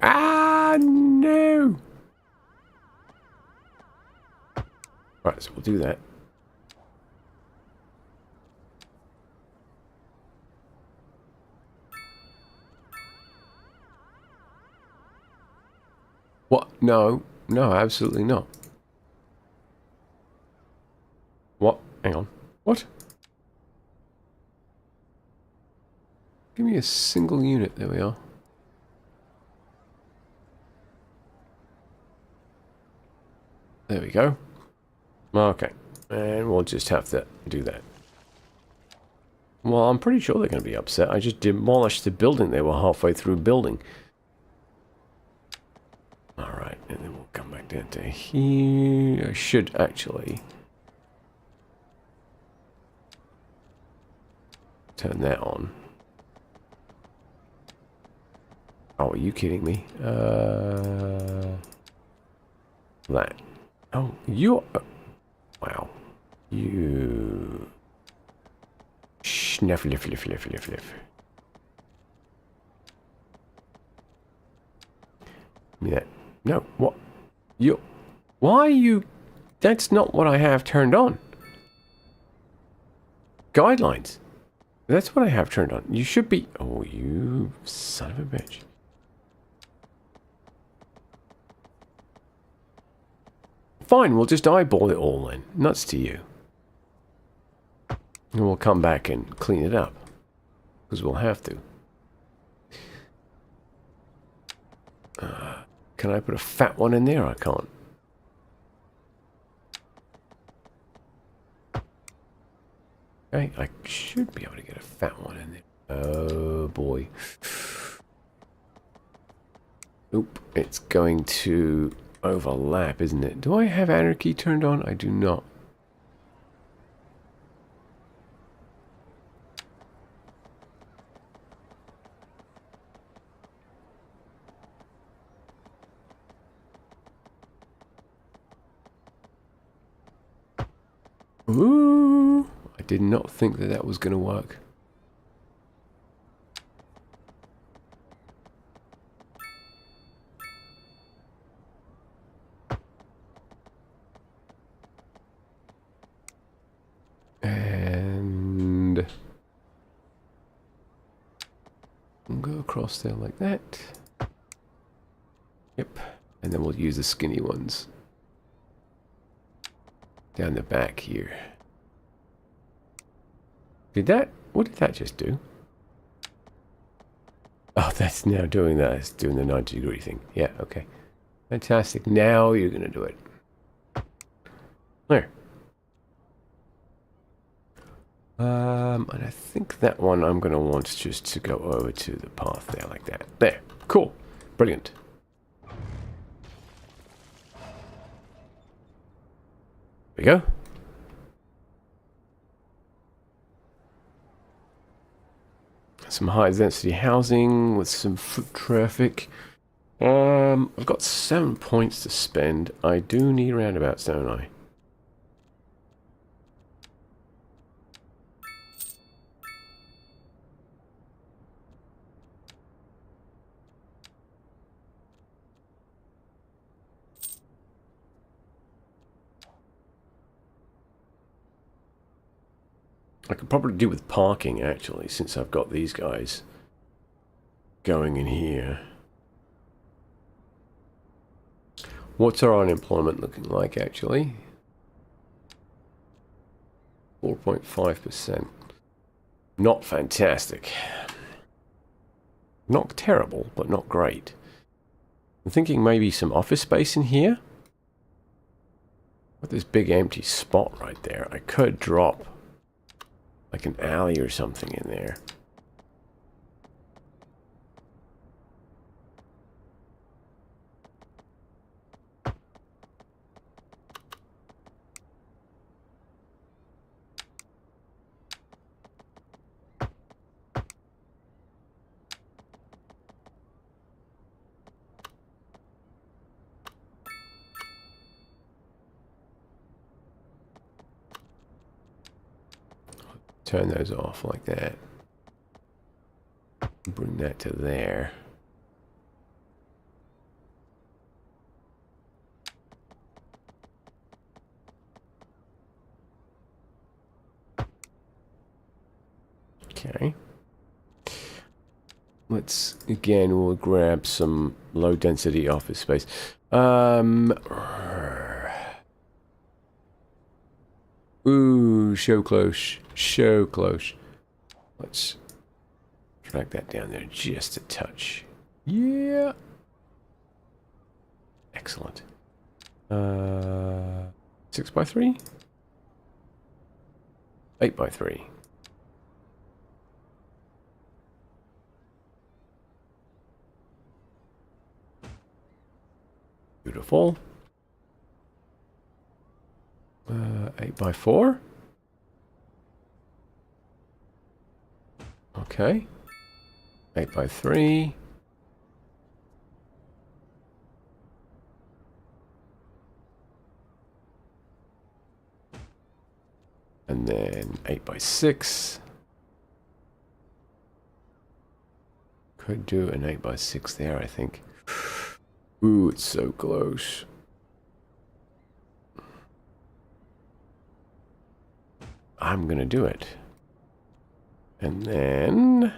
Ah, no! Right, so we'll do that. What? No, absolutely not. What? Hang on. What? Give me a single unit. There we are. There we go. Okay. And we'll just have to do that. Well, I'm pretty sure they're going to be upset. I just demolished the building they were halfway through building. Alright, and then we'll come back down to here. I should actually turn that on. Oh, are you kidding me? That. Oh, you're... wow. You... Schniff. Yeah. No, what? You... Why are you... That's not what I have turned on. Guidelines. That's what I have turned on. You should be... Oh, you son of a bitch. Fine, we'll just eyeball it all then. Nuts to you. And we'll come back and clean it up. Because we'll have to. Can I put a fat one in there? I can't. Okay, I should be able to get a fat one in there. Oh boy. Oop, it's going to overlap, isn't it? Do I have anarchy turned on? I do not. Ooh, I did not think that that was going to work. And we'll go across there like that. Yep. And then we'll use the skinny ones down the back here. What did that just do? Oh, that's now doing that. It's doing the 90-degree thing. Yeah, okay. Fantastic. Now you're going to do it. There. And I think that one I'm going to want just to go over to the path there like that. There. Cool. Brilliant. There we go. Some high density housing with some foot traffic. I've got 7 points to spend. I do need roundabouts, don't I? I could probably do with parking, actually, since I've got these guys going in here. What's our unemployment looking like, actually? 4.5%. Not fantastic. Not terrible, but not great. I'm thinking maybe some office space in here. With this big empty spot right there, I could drop like an alley or something in there. Turn those off like that. Bring that to there. Okay. Let's, again, we'll grab some low density office space. Ooh, show close. Show close. Let's drag that down there just a touch. Yeah. Excellent. 6x3? 8x3. Beautiful. 8x4. Okay. 8x3. And then 8x6. Could do an 8x6 there, I think. Ooh, it's so close. I'm gonna do it. And then,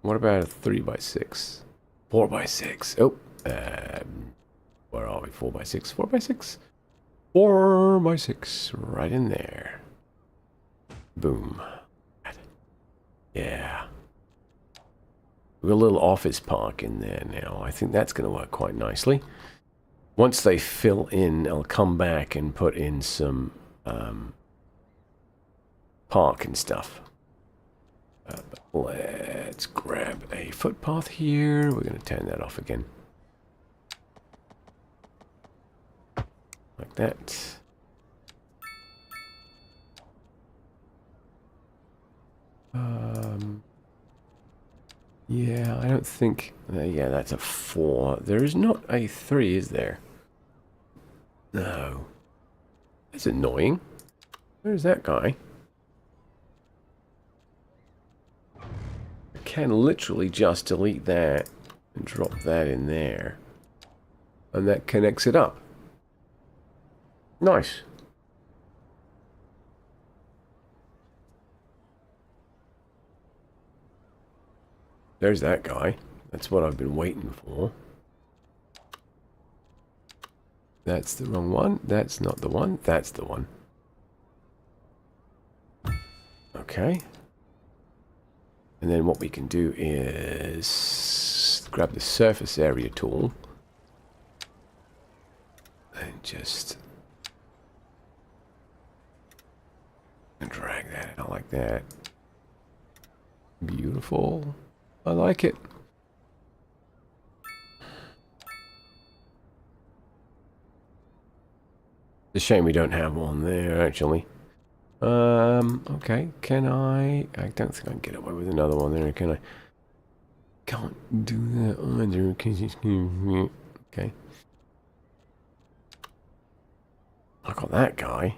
what about a 3x6? 4x6. Oh, where are we? 4x6. 4x6. 4x6. Right in there. Boom. Yeah. We've got a little office park in there now. I think that's going to work quite nicely. Once they fill in, I'll come back and put in some park and stuff. But let's grab a footpath here. We're going to turn that off again. Like that. Yeah, I don't think... yeah, that's a 4. There is not a 3, is there? No. That's annoying. Where's that guy? I can literally just delete that and drop that in there. And that connects it up. Nice. There's that guy. That's what I've been waiting for. That's the wrong one. That's not the one. That's the one. Okay. And then what we can do is grab the surface area tool and just And drag that out like that. Beautiful. I like it. It's a shame we don't have one there, actually. Okay. Can I don't think I can get away with another one there, can I? Can't do that either, because it's... Okay. I got that guy.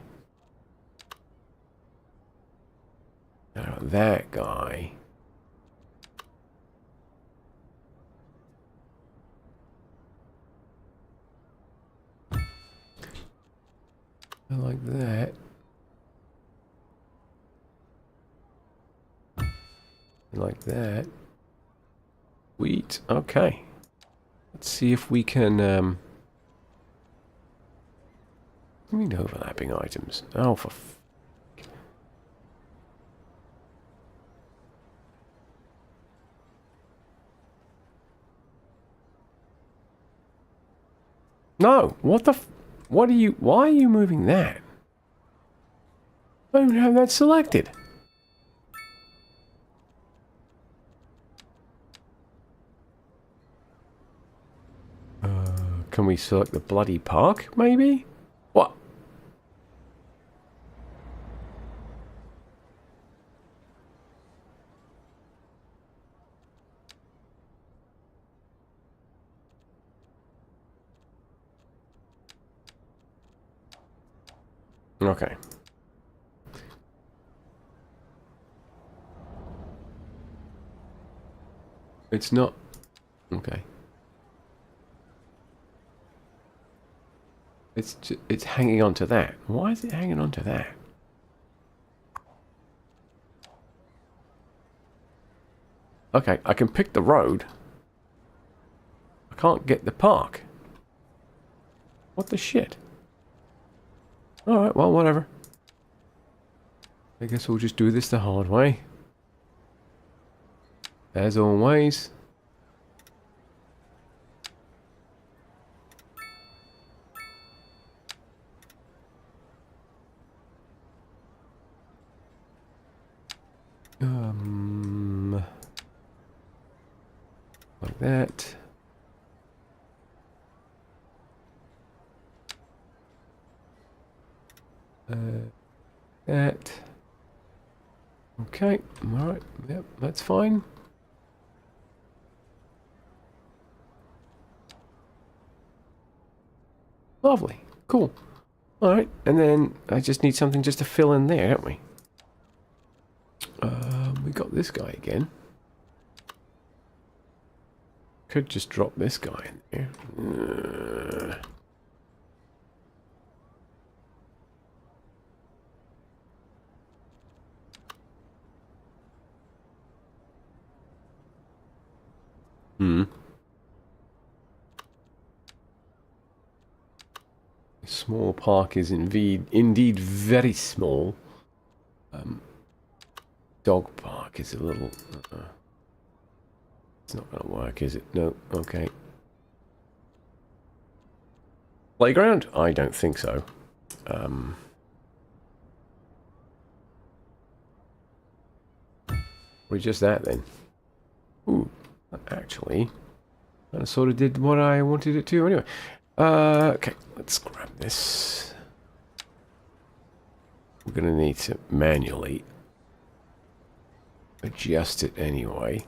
I got that guy. I like that. I like that. Sweet. Okay. Let's see if we can, I mean, overlapping items. Oh, for no! What the what are you... Why are you moving that? I don't even have that selected. Can we select the bloody park, maybe? What? Okay. It's not... Okay. It's hanging on to that. Why is it hanging on to that? Okay, I can pick the road. I can't get the park. What the shit? Alright, well, whatever. I guess we'll just do this the hard way. As always. Like that. That. Okay, alright, yep, that's fine. Lovely, cool. Alright, and then I just need something just to fill in there, don't we? We got this guy again. Could just drop this guy in there. Small park is indeed very small. Dog park is a little... it's not going to work, is it? No. Okay. Playground? I don't think so. We're just that then. Ooh, actually, that sort of did what I wanted it to anyway. Okay, let's grab this. We're going to need to manually adjust it anyway.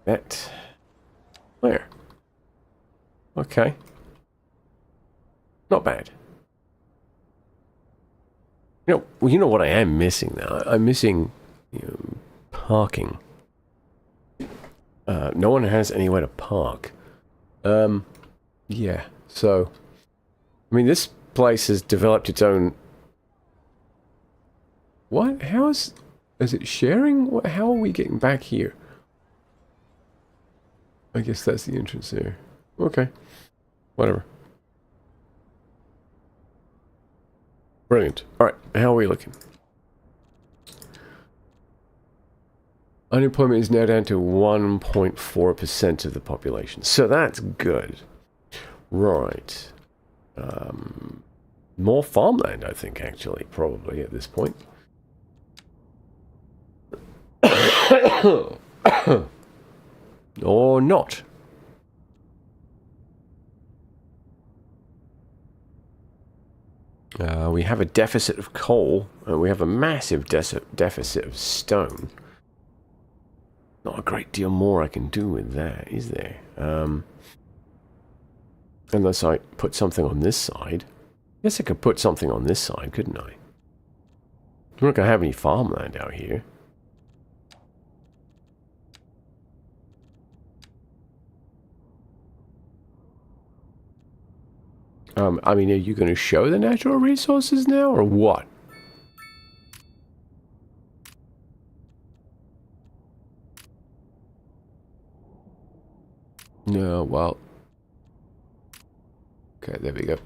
That. Where? Okay. Not bad. You know what I am missing now? I'm missing, parking. No one has anywhere to park. Yeah, so... I mean, this place has developed its own... What? How is... Is it sharing? How are we getting back here? I guess that's the entrance there. Okay. Whatever. Brilliant. Alright, how are we looking? Unemployment is now down to 1.4% of the population. So that's good. Right. More farmland, I think, actually, probably at this point. Or not. We have a deficit of coal, and we have a massive deficit of stone. Not a great deal more I can do with that, is there? Unless I put something on this side. Guess I could put something on this side, couldn't I? We're not going to have any farmland out here. I mean, are you going to show the natural resources now, or what? No, well... Okay, there we go.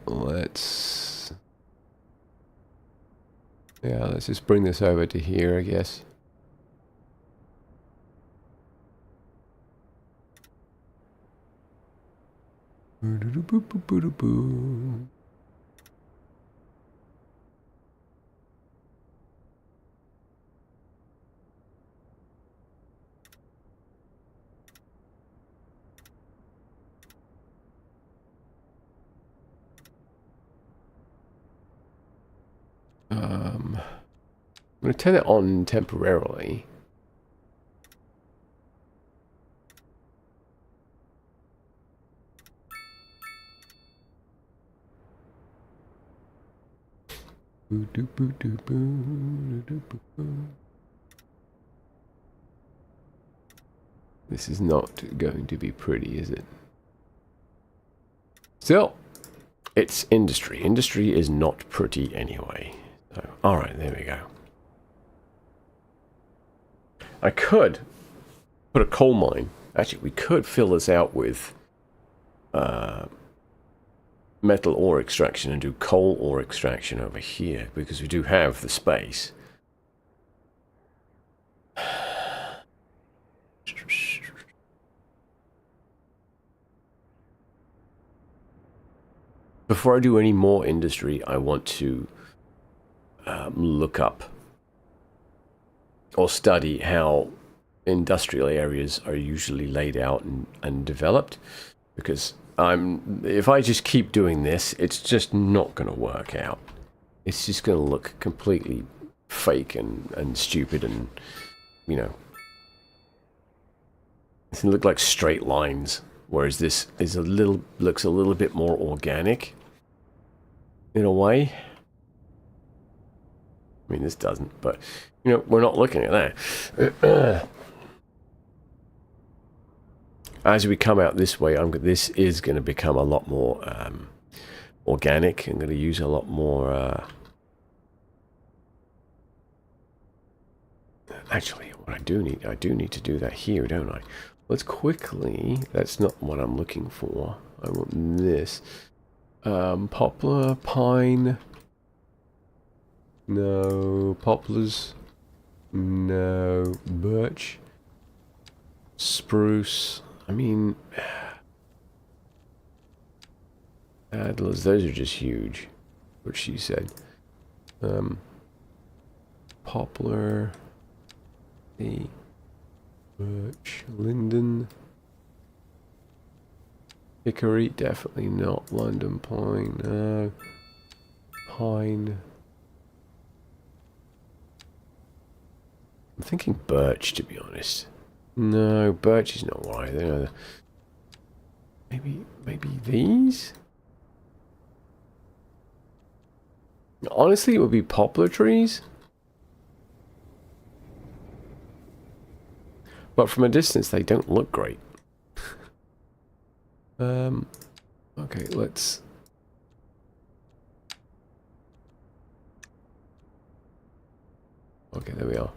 Let's... Yeah, let's just bring this over to here, I guess. I'm going to turn it on temporarily. This is not going to be pretty, is it? Still, it's industry. Industry is not pretty anyway. So, alright, there we go. I could put a coal mine. Actually, we could fill this out with metal ore extraction and do coal ore extraction over here, because we do have the space. Before I do any more industry, I want to look up or study how industrial areas are usually laid out and developed, because if I just keep doing this, it's just not going to work out. It's just going to look completely fake and stupid, and you know, it's going to look like straight lines, whereas this is looks a little bit more organic in a way. I mean, this doesn't, but you know, we're not looking at that. As we come out this way, this is going to become a lot more organic. I'm going to use a lot more. Actually, what I do need to do that here, don't I? Let's quickly. That's not what I'm looking for. I want this. Poplar, pine. No. Poplars. No. Birch. Spruce. I mean, Adlers, those are just huge, what she said. Poplar, the birch, linden, hickory, definitely not. London pine, no. Pine. I'm thinking birch, to be honest. No, birch is not why. Maybe these? Honestly, it would be poplar trees. But from a distance, they don't look great. Okay, let's... Okay, there we are.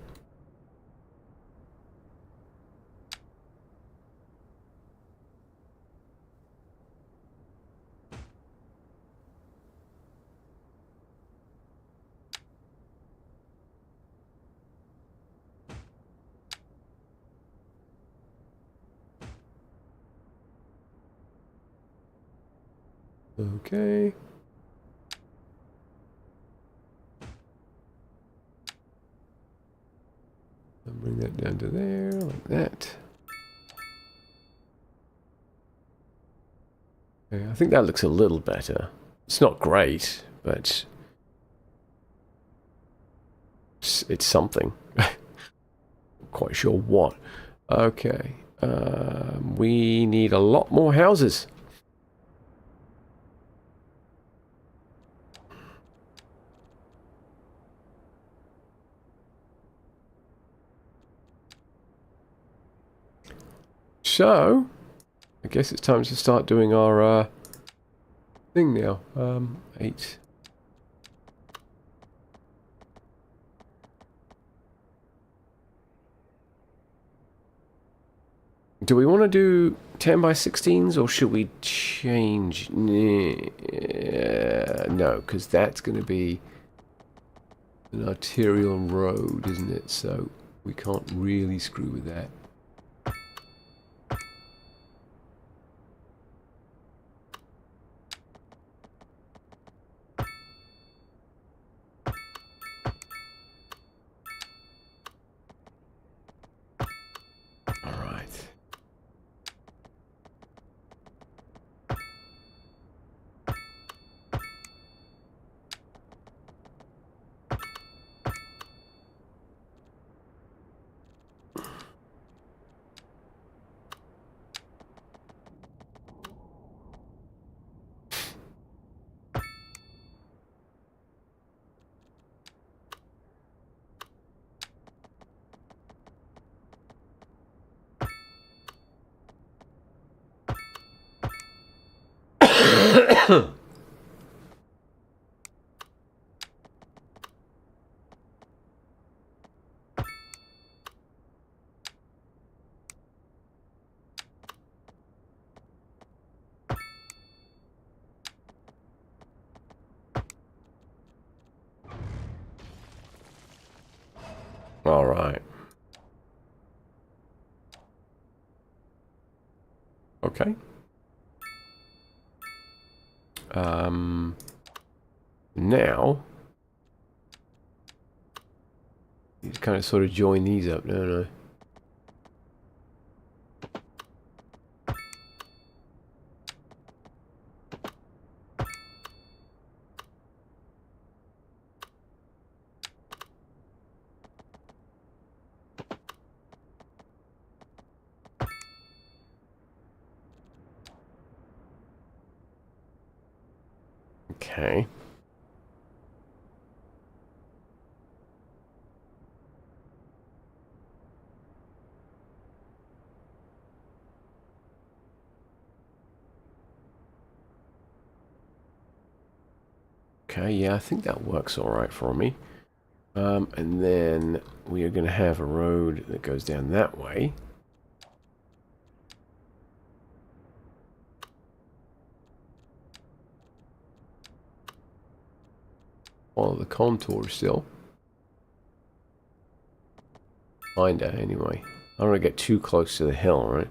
Okay. I'll bring that down to there, like that. Okay, I think that looks a little better. It's not great, but it's something. Not quite sure what. Okay. We need a lot more houses. So, I guess it's time to start doing our thing now. 8. Do we want to do 10 by 16s or should we change? No, because that's going to be an arterial road, isn't it? So we can't really screw with that. All right. Okay. Now, you kind of sort of join these up, don't I? Okay. Okay, yeah, I think that works all right for me. And then we are going to have a road that goes down that way. Follow the contour still. Kinda, anyway. I don't want to get too close to the hill, right?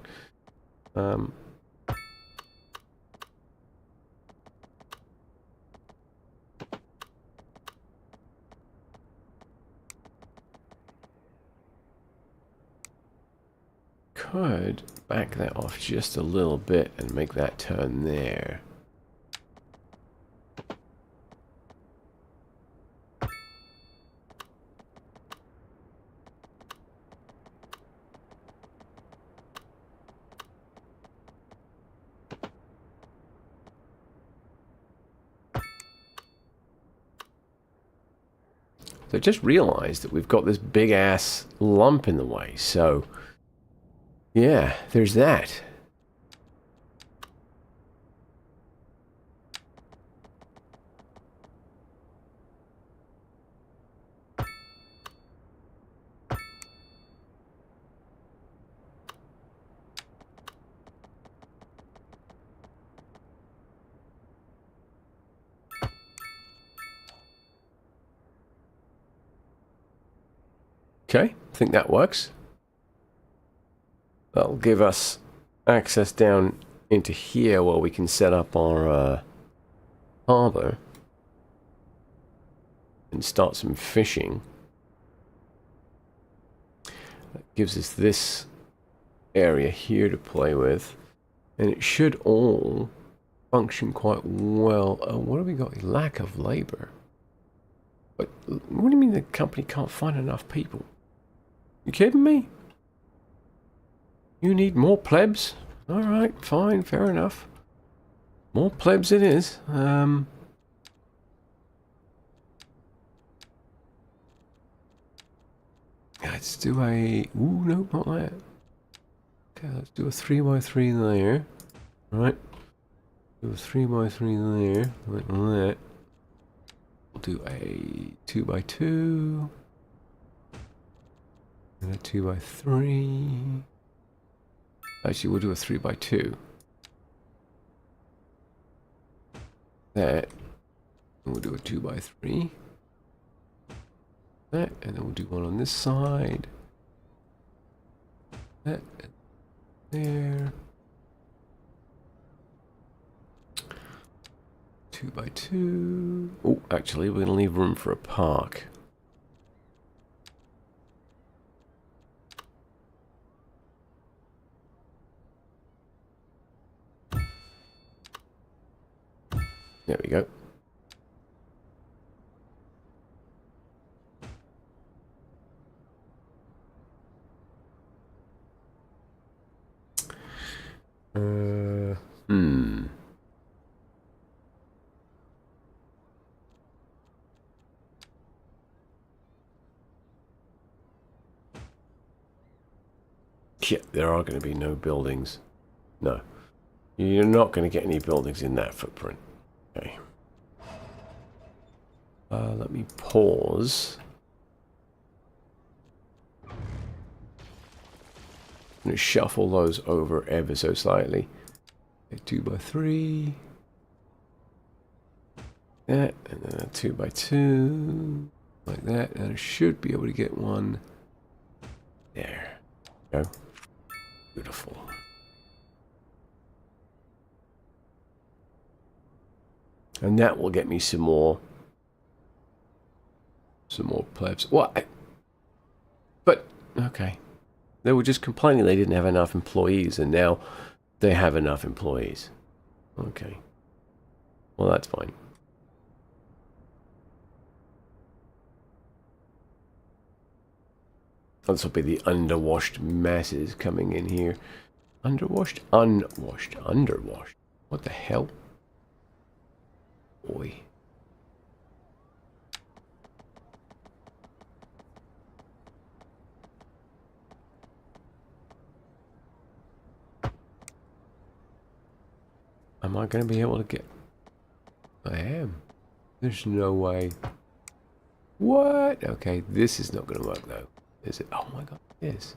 Could back that off just a little bit and make that turn there. So I just realized that we've got this big ass lump in the way, so yeah, there's that. Okay, I think that works. That'll give us access down into here where we can set up our harbour and start some fishing. That gives us this area here to play with, and it should all function quite well. What have we got? Lack of labour. But what do you mean the company can't find enough people? You kidding me? You need more plebs? Alright, fine, fair enough. More plebs it is. Let's do a... Ooh, no, not that. Okay, let's do a 3x3 there. Right. Do a 3x3 there. Like that. We'll do a 2x2. And a 2x3. Actually, we'll do a 3x2. That. And we'll do a 2x3. That. And then we'll do one on this side. That. There. 2x2. Oh, actually, we're going to leave room for a park. There we go. Yeah, there are going to be no buildings. No. You're not going to get any buildings in that footprint. Okay. Let me pause. I'm going to shuffle those over ever so slightly. Okay, 2x3. That, and then a 2x2. Like that, and I should be able to get one there. Go. Beautiful. And that will get me some more plebs. What? But okay, they were just complaining they didn't have enough employees, and now they have enough employees. Okay, well that's fine. This will be the underwashed masses coming in here. Underwashed? Unwashed. Underwashed. What the hell? Boy. Am I going to be able to get... I am. There's no way. What? Okay, this is not going to work though. Is it? Oh my god, it is.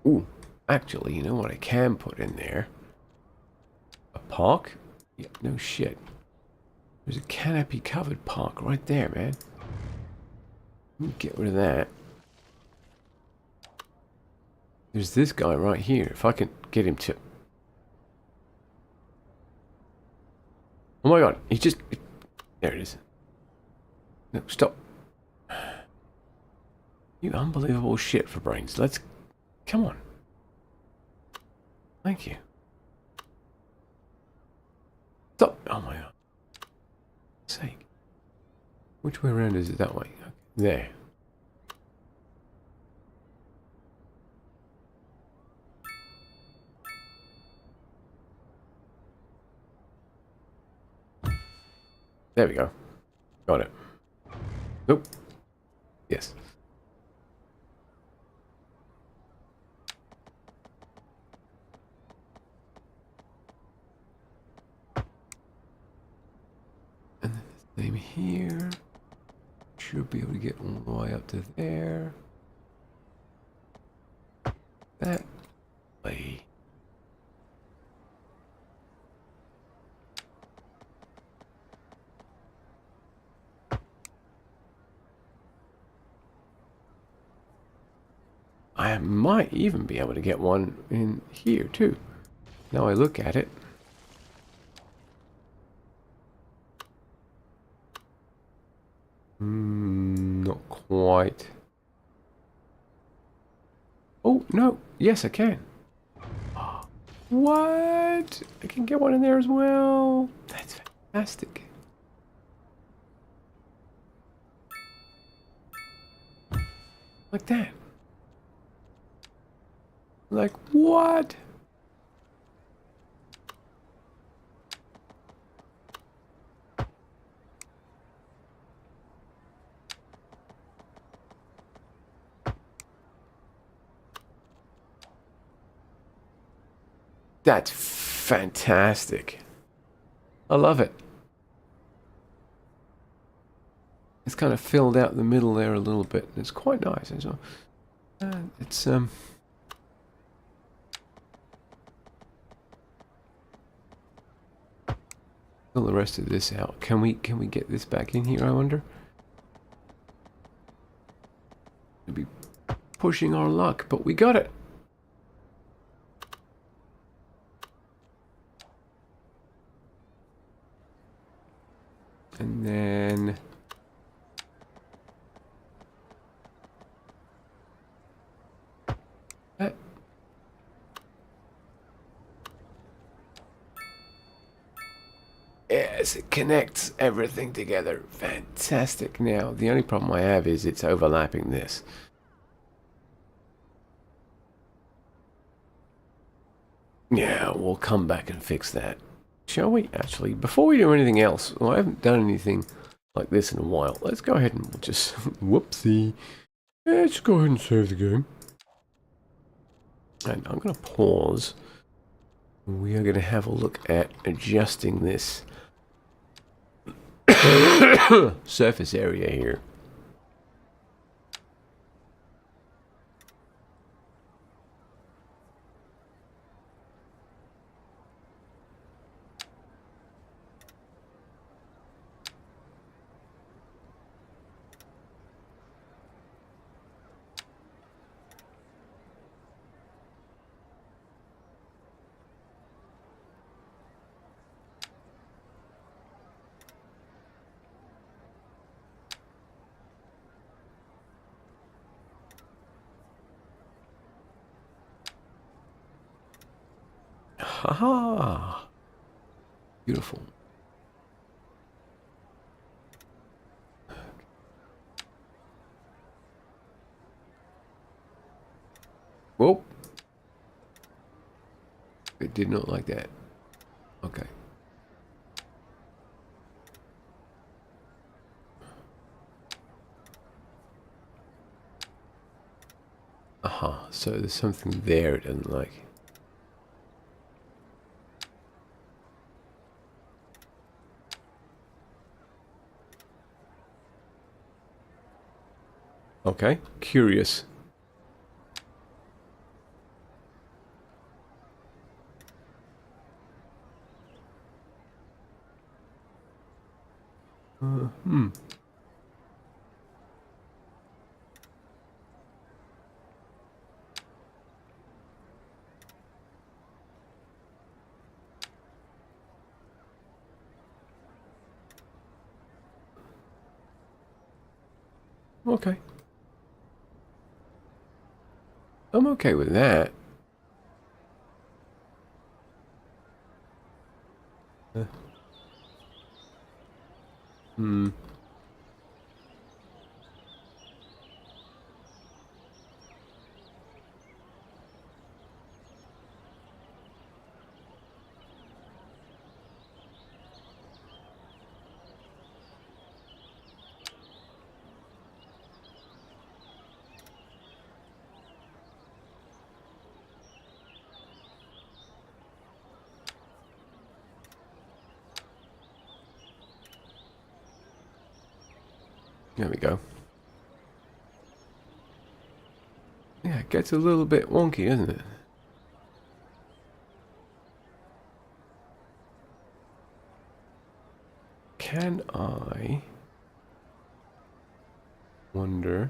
Ooh, actually, you know what I can put in there? A park? Yeah, no shit. There's a canopy covered park right there, man. Let me get rid of that. There's this guy right here. If I can get him to... Oh my god, he just... There it is. No, stop. You unbelievable shit for brains. Let's... Come on. Thank you. Stop. Oh my god. Sake. Which way around is it? That way. Okay. There. There we go. Got it. Nope. Yes. here. Should be able to get all the way up to there. That way. I might even be able to get one in here too. Now I look at it. Not quite. Oh, no. Yes, I can. What? I can get one in there as well. That's fantastic. Like that. Like what? That's fantastic. I love it. It's kind of filled out the middle there a little bit. It's quite nice. It's fill the rest of this out. Can we get this back in here, I wonder? We'll be pushing our luck, but we got it. And then that. Yes, it connects everything together. Fantastic. Now, the only problem I have is it's overlapping this. Yeah, we'll come back and fix that. Shall we? Actually, before we do anything else, well, I haven't done anything like this in a while. Let's go ahead and we'll just... whoopsie. Let's go ahead and save the game. And I'm going to pause. We are going to have a look at adjusting this surface area here. Haha! Beautiful. Whoa! It did not like that. Okay. Aha, so there's something there it doesn't like. Okay, curious. Okay. I'm okay with that. There we go. Yeah, it gets a little bit wonky, doesn't it? Can I wonder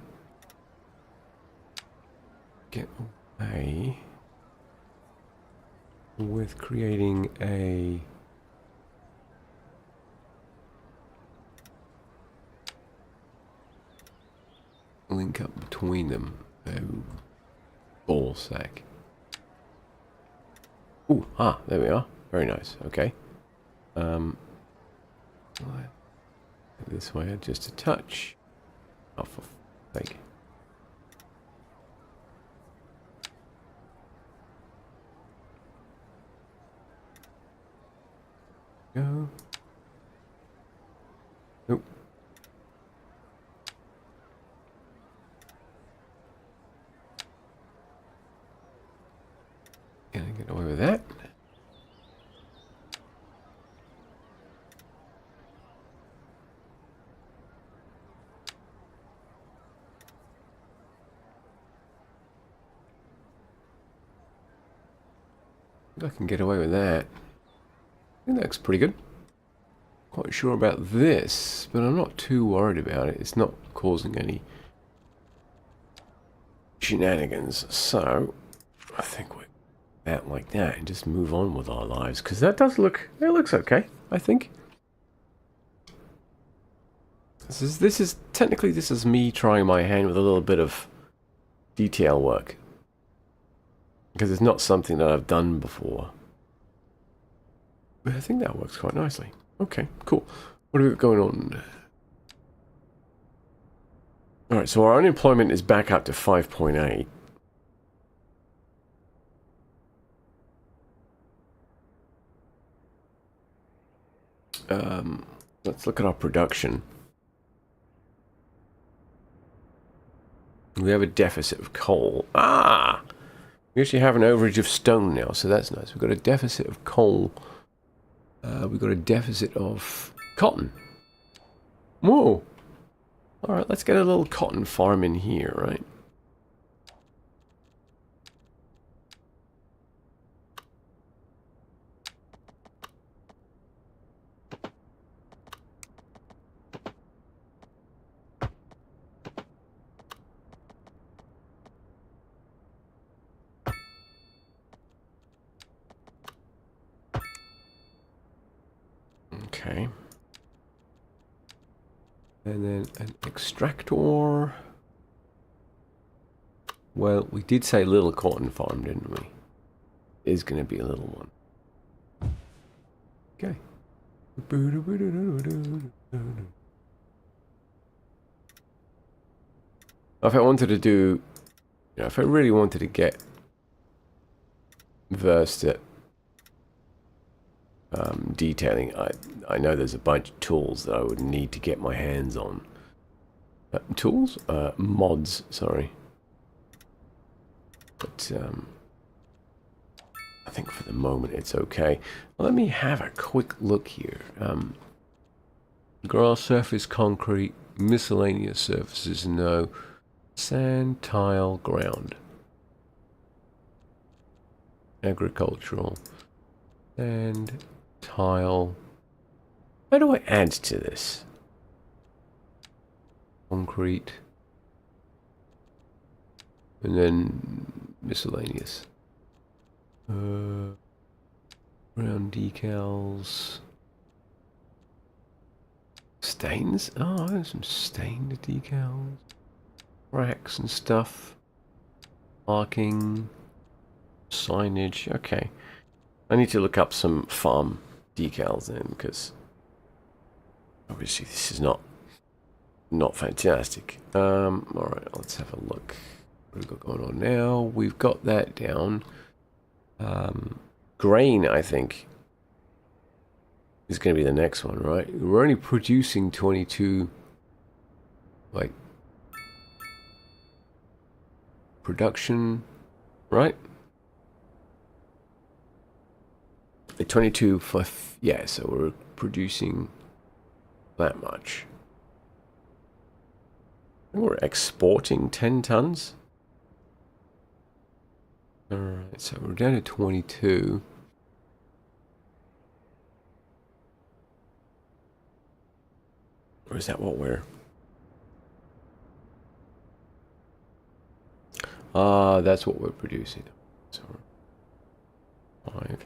get away with creating a link up between them? Oh, ball sack. Ooh, there we are. Very nice. Okay. This way, just a touch. Oh, for sake. Go. Nope. Can I get away with that? I can get away with that. I think that looks pretty good. Quite sure about this, but I'm not too worried about it. It's not causing any shenanigans. So I think we're out like that and just move on with our lives, because that does look, it looks okay, I think. This is technically me trying my hand with a little bit of detail work, because it's not something that I've done before. But I think that works quite nicely. Okay, cool. What have we got going on? Alright, so our unemployment is back up to 5.8. Let's look at our production. We have a deficit of coal. We actually have an overage of stone now, so that's nice. We've got a deficit of coal. We've got a deficit of cotton. Whoa! Alright, let's get a little cotton farm in here, right? Okay. And then an extractor. Well, we did say little cotton farm, didn't we? Is going to be a little one. Okay. If I wanted to do, you know, if I really wanted to get versed at detailing, I know there's a bunch of tools that I would need to get my hands on. Tools? Mods, sorry. But I think for the moment it's okay. Let me have a quick look here. Grass surface, concrete, miscellaneous surfaces, no. Sand, tile, ground. Agricultural. Sand, tile. How do I add to this? Concrete. And then miscellaneous. Ground decals. Stains? Oh, there's some stained decals. Racks and stuff. Marking. Signage. Okay. I need to look up some farm decals then, because obviously this is not fantastic. Alright, let's have a look. What have we got going on now? We've got that down. Grain, I think, is going to be the next one, right? We're only producing 22, like, production, right? 22 for, yeah, so we're producing that much. We're exporting 10 tons. Alright, so we're down to 22. Or is that what we're... that's what we're producing. So 5.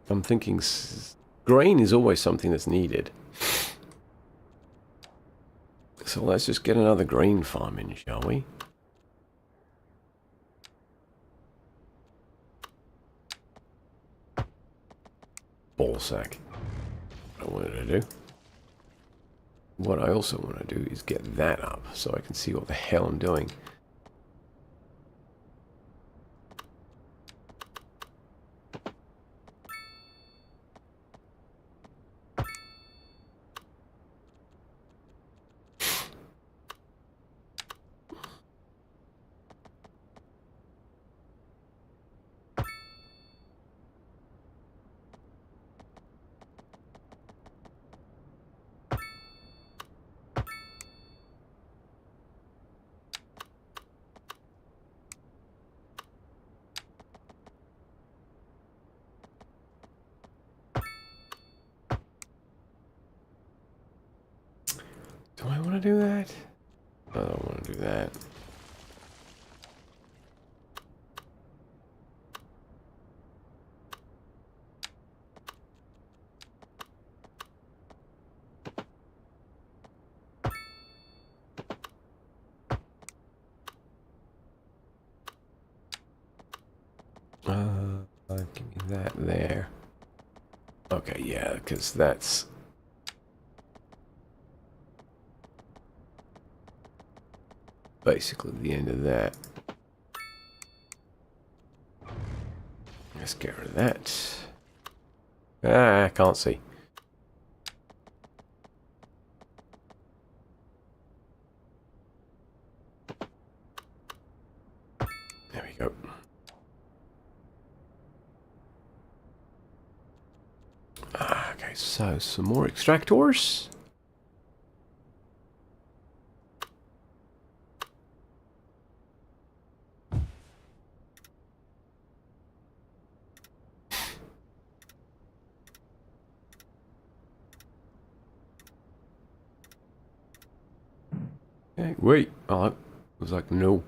I'm thinking grain is always something that's needed. So let's just get another grain farm in, shall we? Ballsack. What I wanted to do. What I also want to do is get that up so I can see what the hell I'm doing. Do I want to do that? I don't want to do that. Give me that there. Okay, yeah, because that's... basically the end of that. Let's get rid of that. Ah, I can't see. There we go. Okay, so some more extractors. Okay, wait. Oh, it was like, no.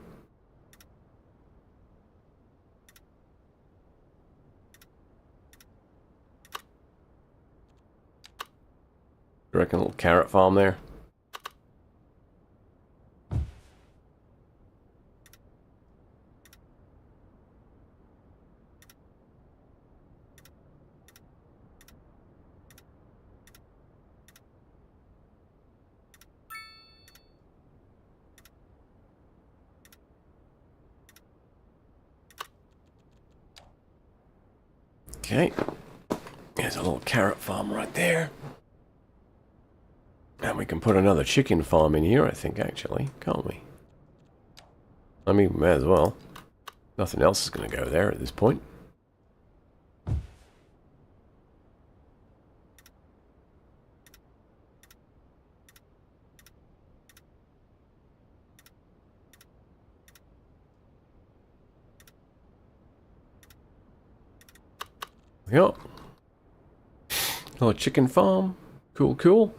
You reckon a little carrot farm there? Okay. There's a little carrot farm right there. And we can put another chicken farm in here, I think, actually. Can't we? I mean, we may as well. Nothing else is going to go there at this point. Yep. Oh, chicken farm. Cool, cool.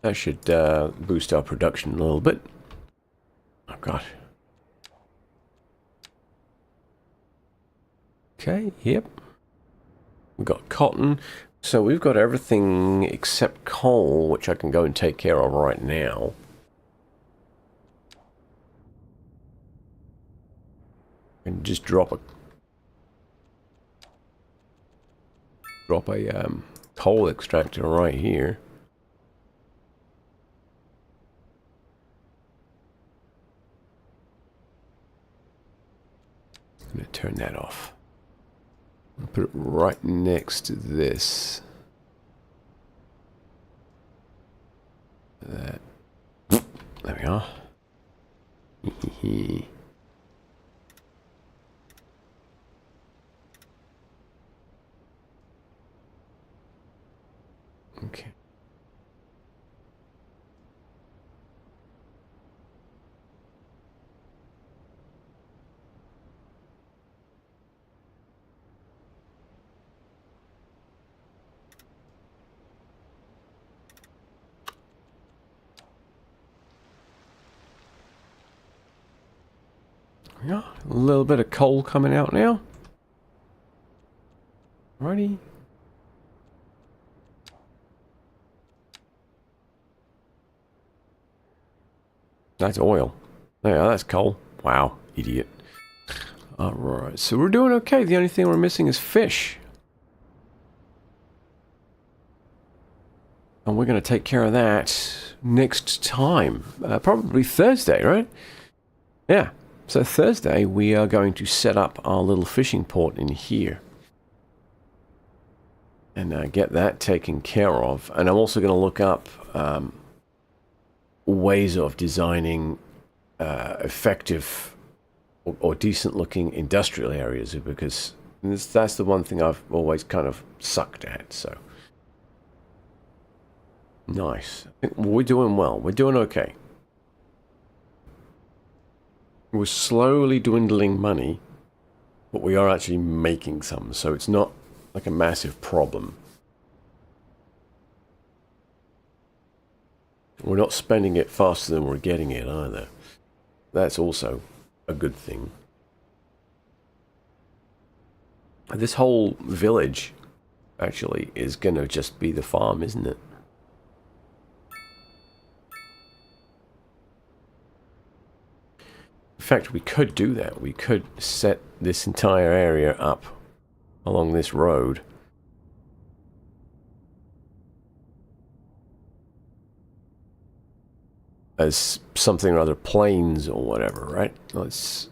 That should boost our production a little bit. Oh, God. Okay, yep. We've got cotton. So we've got everything except coal, which I can go and take care of right now. And just drop a coal extractor right here. I'm going to turn that off. Put it right next to this. That. There we are. Okay. Yeah, a little bit of coal coming out now. Righty. That's oil. Yeah, that's coal. Wow, idiot. Alright, so we're doing okay. The only thing we're missing is fish. And we're going to take care of that next time. Probably Thursday, right? Yeah. So Thursday, we are going to set up our little fishing port in here. And get that taken care of. And I'm also going to look up ways of designing effective or decent looking industrial areas, because that's the one thing I've always kind of sucked at. So nice. I think we're doing well. We're doing okay. We're slowly dwindling money, but we are actually making some, so it's not like a massive problem. We're not spending it faster than we're getting it either. That's also a good thing. This whole village actually is going to just be the farm, isn't it? In fact, we could do that. We could set this entire area up along this road. As something or other, plains or whatever, right? Let's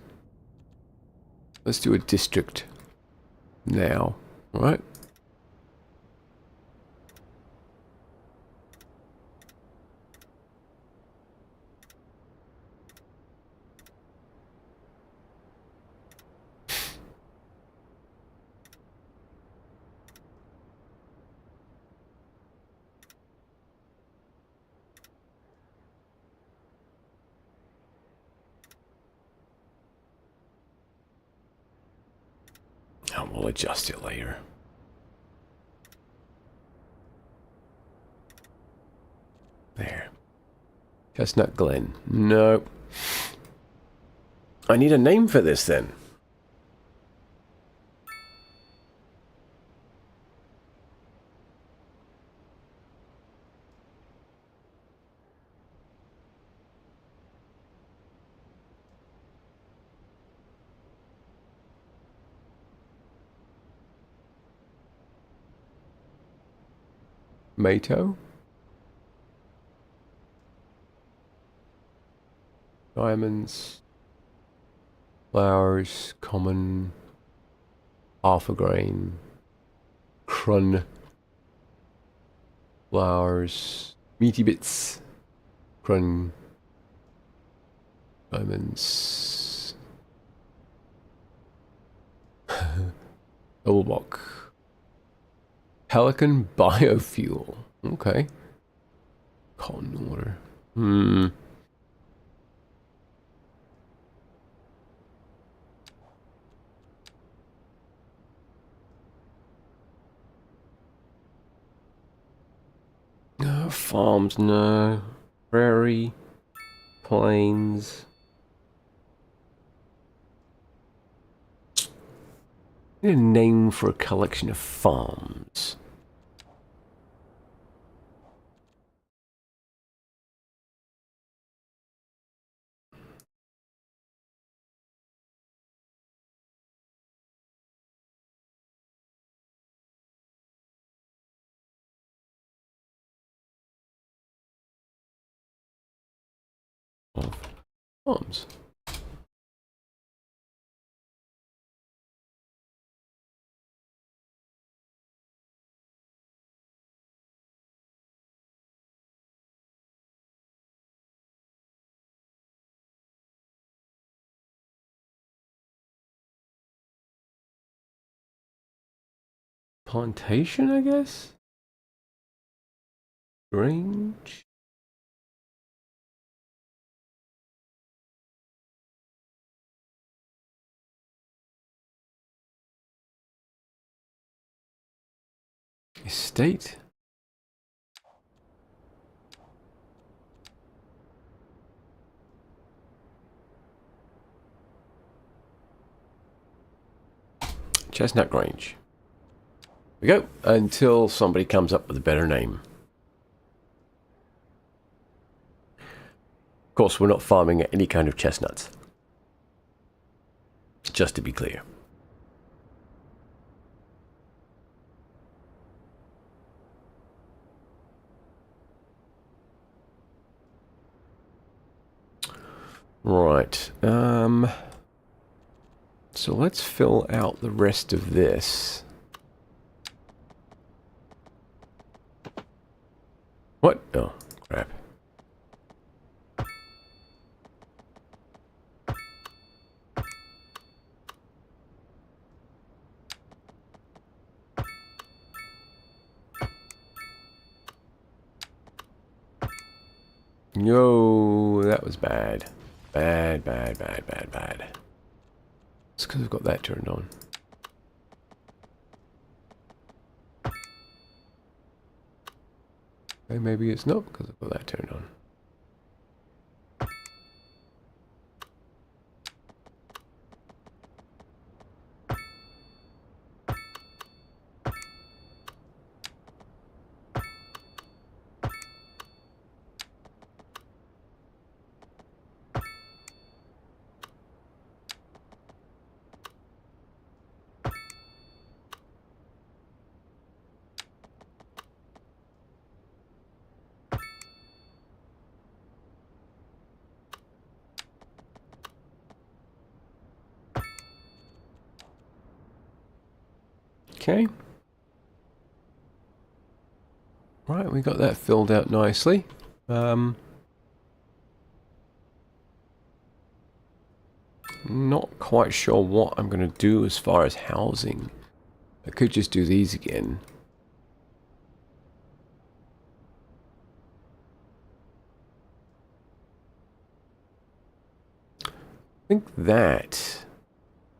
do a district now, right? And we'll adjust it later. There. Chestnut Glen. No. I need a name for this then. Mato? Diamonds. Flowers. Common. Half a grain. Crun. Flowers. Meaty bits. Crun. Diamonds. Double block. Pelican biofuel. Okay. Cotton water. No, farms, no. Prairie. Plains. Need a name for a collection of farms. Of farms. Plantation, I guess? Range. Estate. Chestnut Grange. We go until somebody comes up with a better name. Of course, we're not farming any kind of chestnuts. Just to be clear. Right. So let's fill out the rest of this. What? Oh, crap. No, that was bad. Bad. It's because I've got that turned on. Okay, maybe it's not because I've got that turned on. Okay. Right, we got that filled out nicely. Not quite sure what I'm going to do as far as housing. I could just do these again. I think that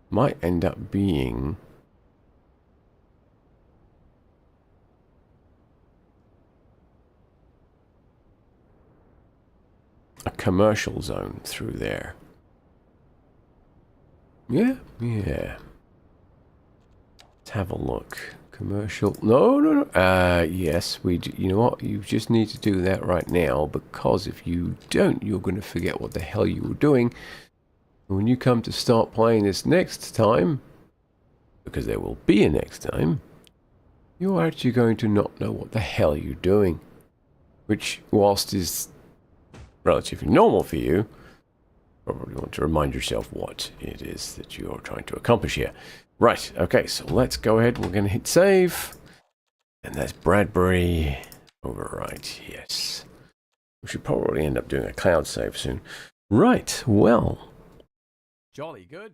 might end up being a commercial zone through there. Yeah. Let's have a look. Commercial. No. Yes, we do. You know what? You just need to do that right now, because if you don't, you're going to forget what the hell you were doing. When you come to start playing this next time, because there will be a next time, you're actually going to not know what the hell you're doing. Which, whilst is relatively normal for you, probably want to remind yourself what it is that you're trying to accomplish here. Right, okay, so let's go ahead. We're going to hit save. And that's Bradbury. Overwrite, yes. We should probably end up doing a cloud save soon. Right, well. Jolly good.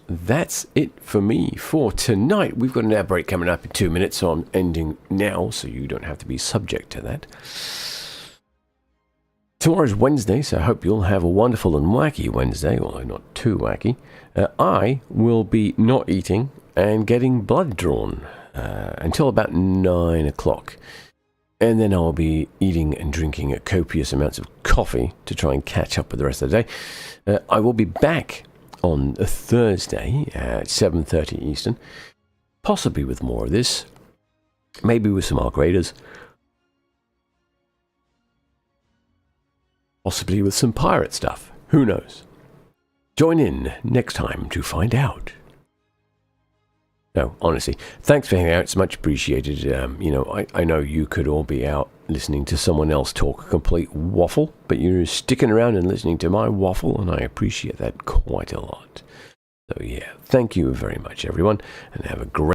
That's it for me for tonight. We've got an ad break coming up in 2 minutes, so I'm ending now so you don't have to be subject to that. Tomorrow's Wednesday, so I hope you'll have a wonderful and wacky Wednesday, although not too wacky. I will be not eating and getting blood drawn until about 9 o'clock. And then I'll be eating and drinking copious amounts of coffee to try and catch up with the rest of the day. I will be back on a Thursday at 7:30 Eastern, possibly with more of this, maybe with some Arc Raiders. Possibly with some pirate stuff. Who knows? Join in next time to find out. No, honestly, thanks for hanging out. It's much appreciated. You know, I know you could all be out listening to someone else talk a complete waffle, but you're sticking around and listening to my waffle, and I appreciate that quite a lot. So yeah, thank you very much, everyone, and have a great